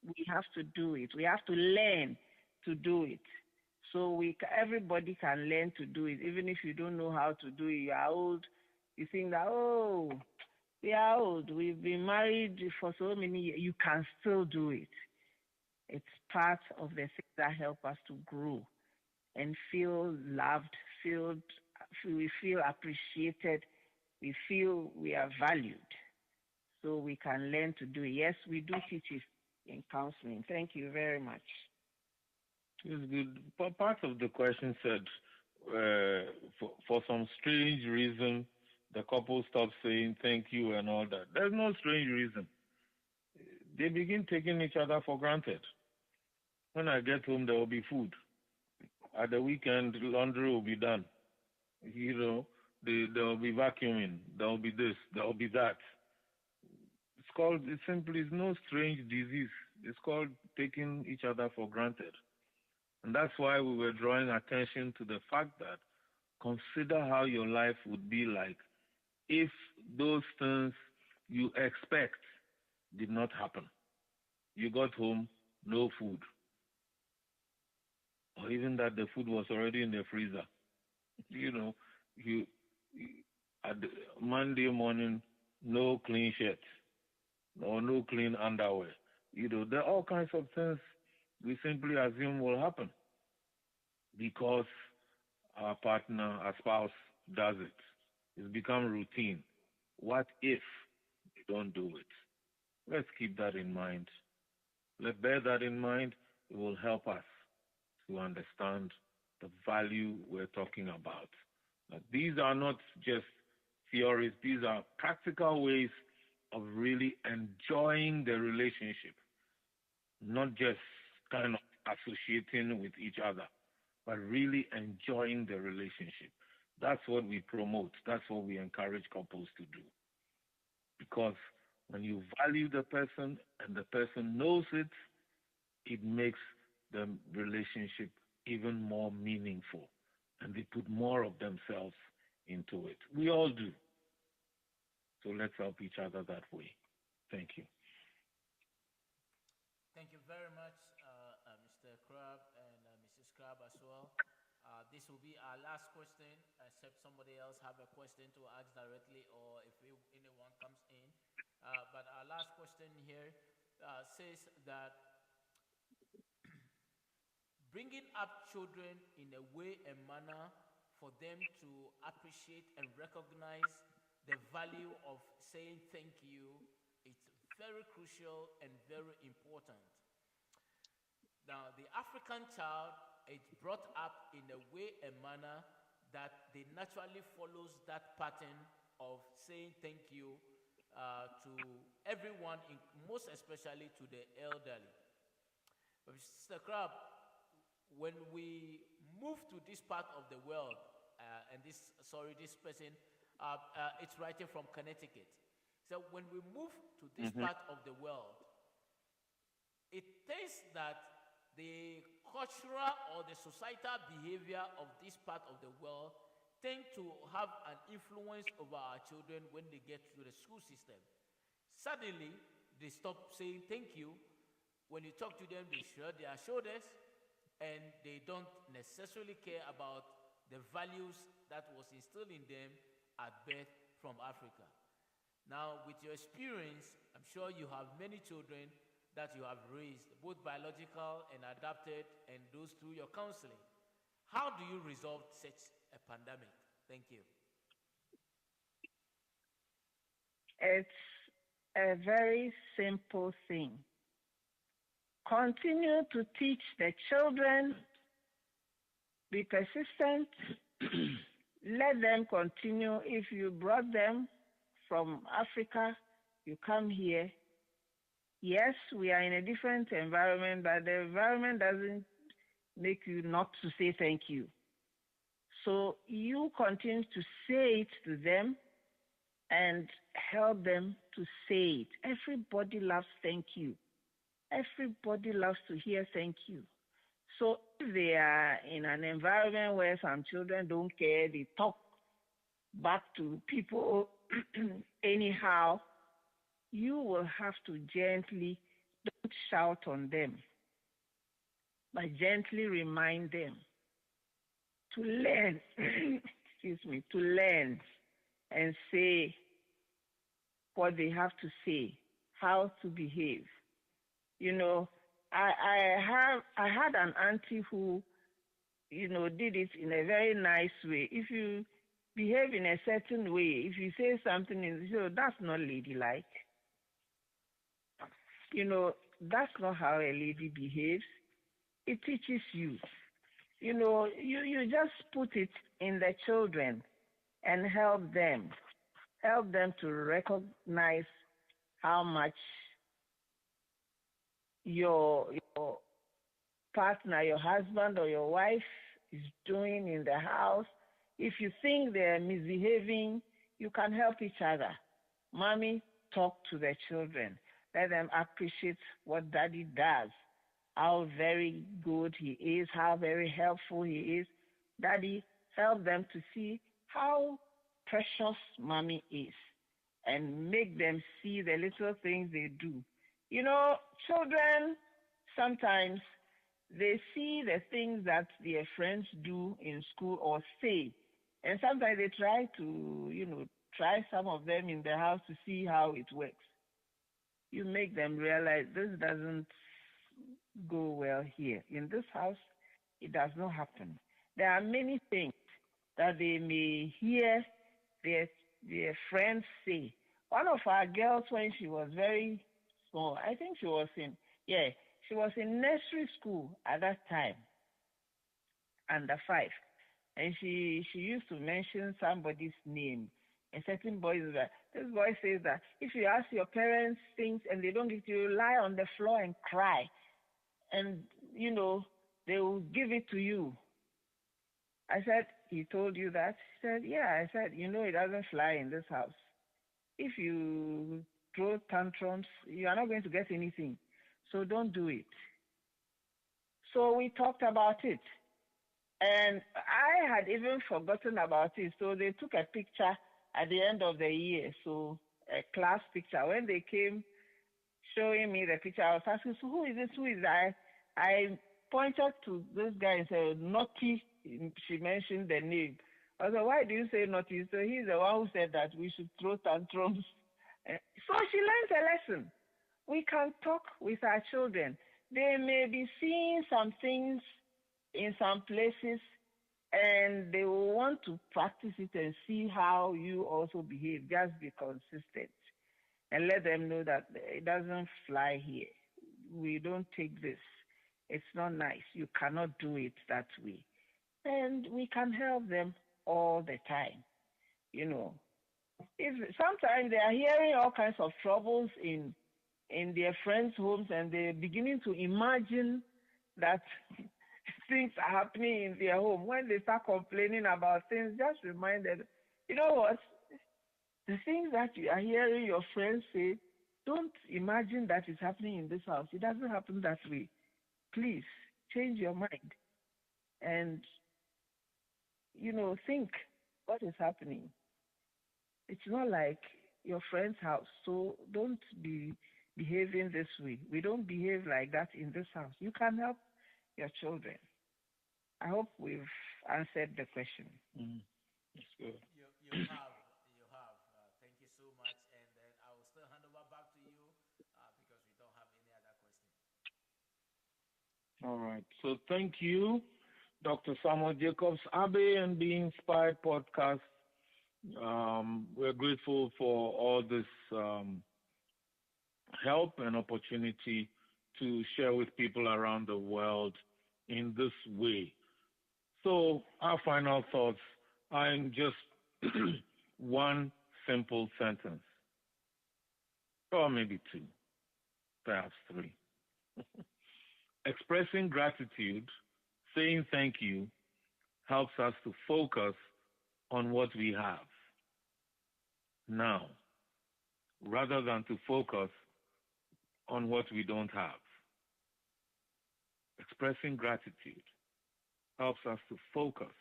we have to do it. We have to learn to do it. So everybody can learn to do it. Even if you don't know how to do it, you are old. You think that, oh, we are old. We've been married for so many years. You can still do it. It's part of the things that help us to grow and feel loved, we feel appreciated, we feel we are valued. So we can learn to do it. Yes, we do teach it in counseling. Thank you very much. It's good. Part of the question said, for some strange reason, the couple stopped saying thank you and all that. There's no strange reason. They begin taking each other for granted. When I get home, there will be food. At the weekend, laundry will be done. There will be vacuuming. There will be this. There will be that. It's no strange disease. It's called taking each other for granted. And that's why we were drawing attention to the fact that consider how your life would be like if those things you expect did not happen. You got home, no food. Or even that the food was already in the freezer. You at Monday morning, no clean shirt or no clean underwear. There are all kinds of things we simply assume will happen because our partner, our spouse does it. It's become routine. What if they don't do it? Let's keep that in mind. Let's bear that in mind. It will help us to understand the value we're talking about. These are not just theories, these are practical ways of really enjoying the relationship, not just kind of associating with each other, but really enjoying the relationship. That's what we promote. That's what we encourage couples to do. Because when you value the person and the person knows it, it makes the relationship even more meaningful. And they put more of themselves into it. We all do. So let's help each other that way. Thank you. Thank you very much, Mr. Crabbe and Mrs. Crabbe as well. This will be our last question, except somebody else have a question to ask directly or if anyone comes in. But our last question here says that bringing up children in a way and manner for them to appreciate and recognize the value of saying thank you, it's very crucial and very important. Now, the African child is brought up in a way and manner that they naturally follows that pattern of saying thank you to everyone, most especially to the elderly. But Mr. Crabbe, when we move to this part of the world, and this person, it's writing from Connecticut. So when we move to this part of the world, it takes that the cultural or the societal behavior of this part of the world tend to have an influence over our children when they get to the school system. Suddenly, they stop saying thank you. When you talk to them, they shrug their shoulders, and they don't necessarily care about the values that was instilled in them at birth from Africa. Now, with your experience, I'm sure you have many children that you have raised, both biological and adopted, and those through your counseling. How do you resolve such a pandemic? Thank you. It's a very simple thing. Continue to teach the children, be persistent, let them continue. If you brought them from Africa, you come here. Yes, we are in a different environment, but the environment doesn't make you not to say thank you. So you continue to say it to them and help them to say it. Everybody loves thank you. Everybody loves to hear thank you. So if they are in an environment where some children don't care, they talk back to people anyhow, you will have to gently, don't shout on them, but gently remind them to learn, excuse me, to learn and say what they have to say, how to behave. You know, I had an auntie who, did it in a very nice way. If you behave in a certain way, if you say something, that's not ladylike. That's not how a lady behaves. It teaches you. You just put it in the children and help them to recognize how much your partner, your husband or your wife is doing in the house. If you think they're misbehaving, you can help each other. Mommy, talk to the children. Let them appreciate what daddy does, how very good he is, how very helpful he is. Daddy, help them to see how precious mommy is and make them see the little things they do. Children sometimes they see the things that their friends do in school or say, and sometimes they try to, try some of them in the house to see how it works. You make them realize this doesn't go well here. In this house, it does not happen. There are many things that they may hear their friends say. One of our girls, when she was very small, I think she was in nursery school at that time, under 5, and she used to mention somebody's name. A certain boy is that this boy says that if you ask your parents things and they don't give you, lie on the floor and cry, and they will give it to you. I said, he told you that? He said, yeah. I said, it doesn't fly in this house. If you throw tantrums, you are not going to get anything. So don't do it. So we talked about it. And I had even forgotten about it. So they took a picture at the end of the year. So a class picture. When they came showing me the picture, I was asking, so who is this? Who is that? I pointed to this guy and said, Naughty. She mentioned the name. I said, why do you say Naughty? So he's the one who said that we should throw tantrums. So she learned a lesson. We can talk with our children. They may be seeing some things in some places and they will want to practice it and see how you also behave. Just be consistent and let them know that it doesn't fly here. We don't take this. It's not nice. You cannot do it that way. And we can help them all the time. If sometimes they are hearing all kinds of troubles in their friends' homes and they're beginning to imagine that things are happening in their home. When they start complaining about things, just remind them, you know what? The things that you are hearing your friends say, don't imagine that it's happening in this house. It doesn't happen that way. Please change your mind and, think what is happening. It's not like your friend's house, so don't be behaving this way. We don't behave like that in this house. You can help your children. I hope we've answered the question. That's good. You have. Thank you so much. And then I will still hand over back to you because we don't have any other question. All right. So thank you, Dr. Samuel Jacobs, Abbey and Be Inspired podcast. We're grateful for all this help and opportunity to share with people around the world in this way. So our final thoughts are in just one simple sentence, or maybe two, perhaps three. Expressing gratitude, saying thank you, helps us to focus on what we have now, rather than to focus on what we don't have. Expressing gratitude helps us to focus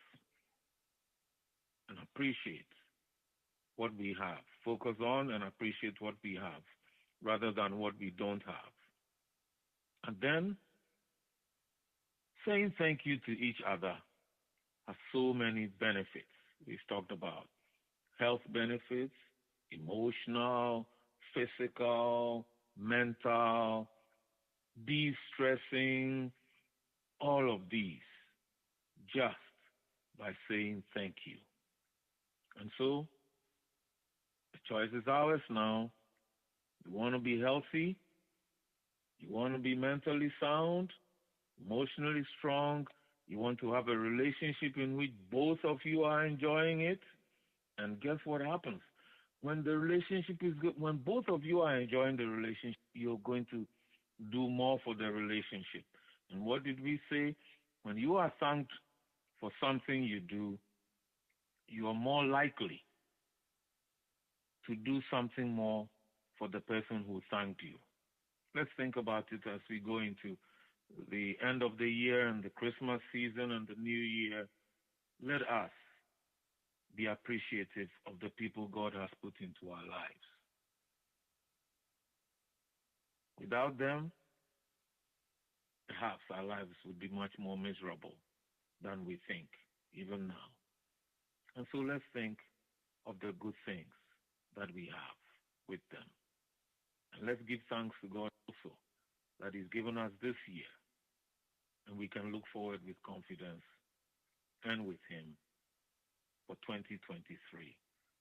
and appreciate what we have. Focus on and appreciate what we have rather than what we don't have. And then saying thank you to each other has so many benefits. We've talked about health benefits, emotional, physical, mental, de stressing, all of these just by saying thank you. And so the choice is ours now. You want to be healthy, you want to be mentally sound, emotionally strong, you want to have a relationship in which both of you are enjoying it. And guess what happens? When the relationship is good, when both of you are enjoying the relationship, you're going to do more for the relationship. And what did we say? When you are thanked for something you do, you are more likely to do something more for the person who thanked you. Let's think about it as we go into the end of the year and the Christmas season and the new year. Let us be appreciative of the people God has put into our lives. Without them, perhaps our lives would be much more miserable than we think, even now. And so let's think of the good things that we have with them. And let's give thanks to God also that He's given us this year. And we can look forward with confidence and with Him for 2023.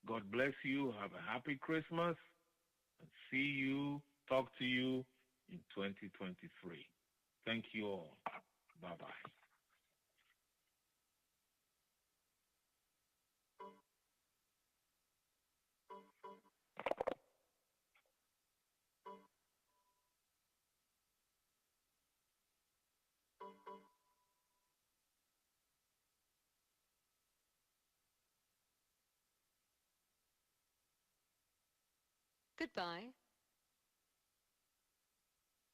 God bless you. Have a happy Christmas. And see you, talk to you in 2023. Thank you all. Bye-bye. Goodbye.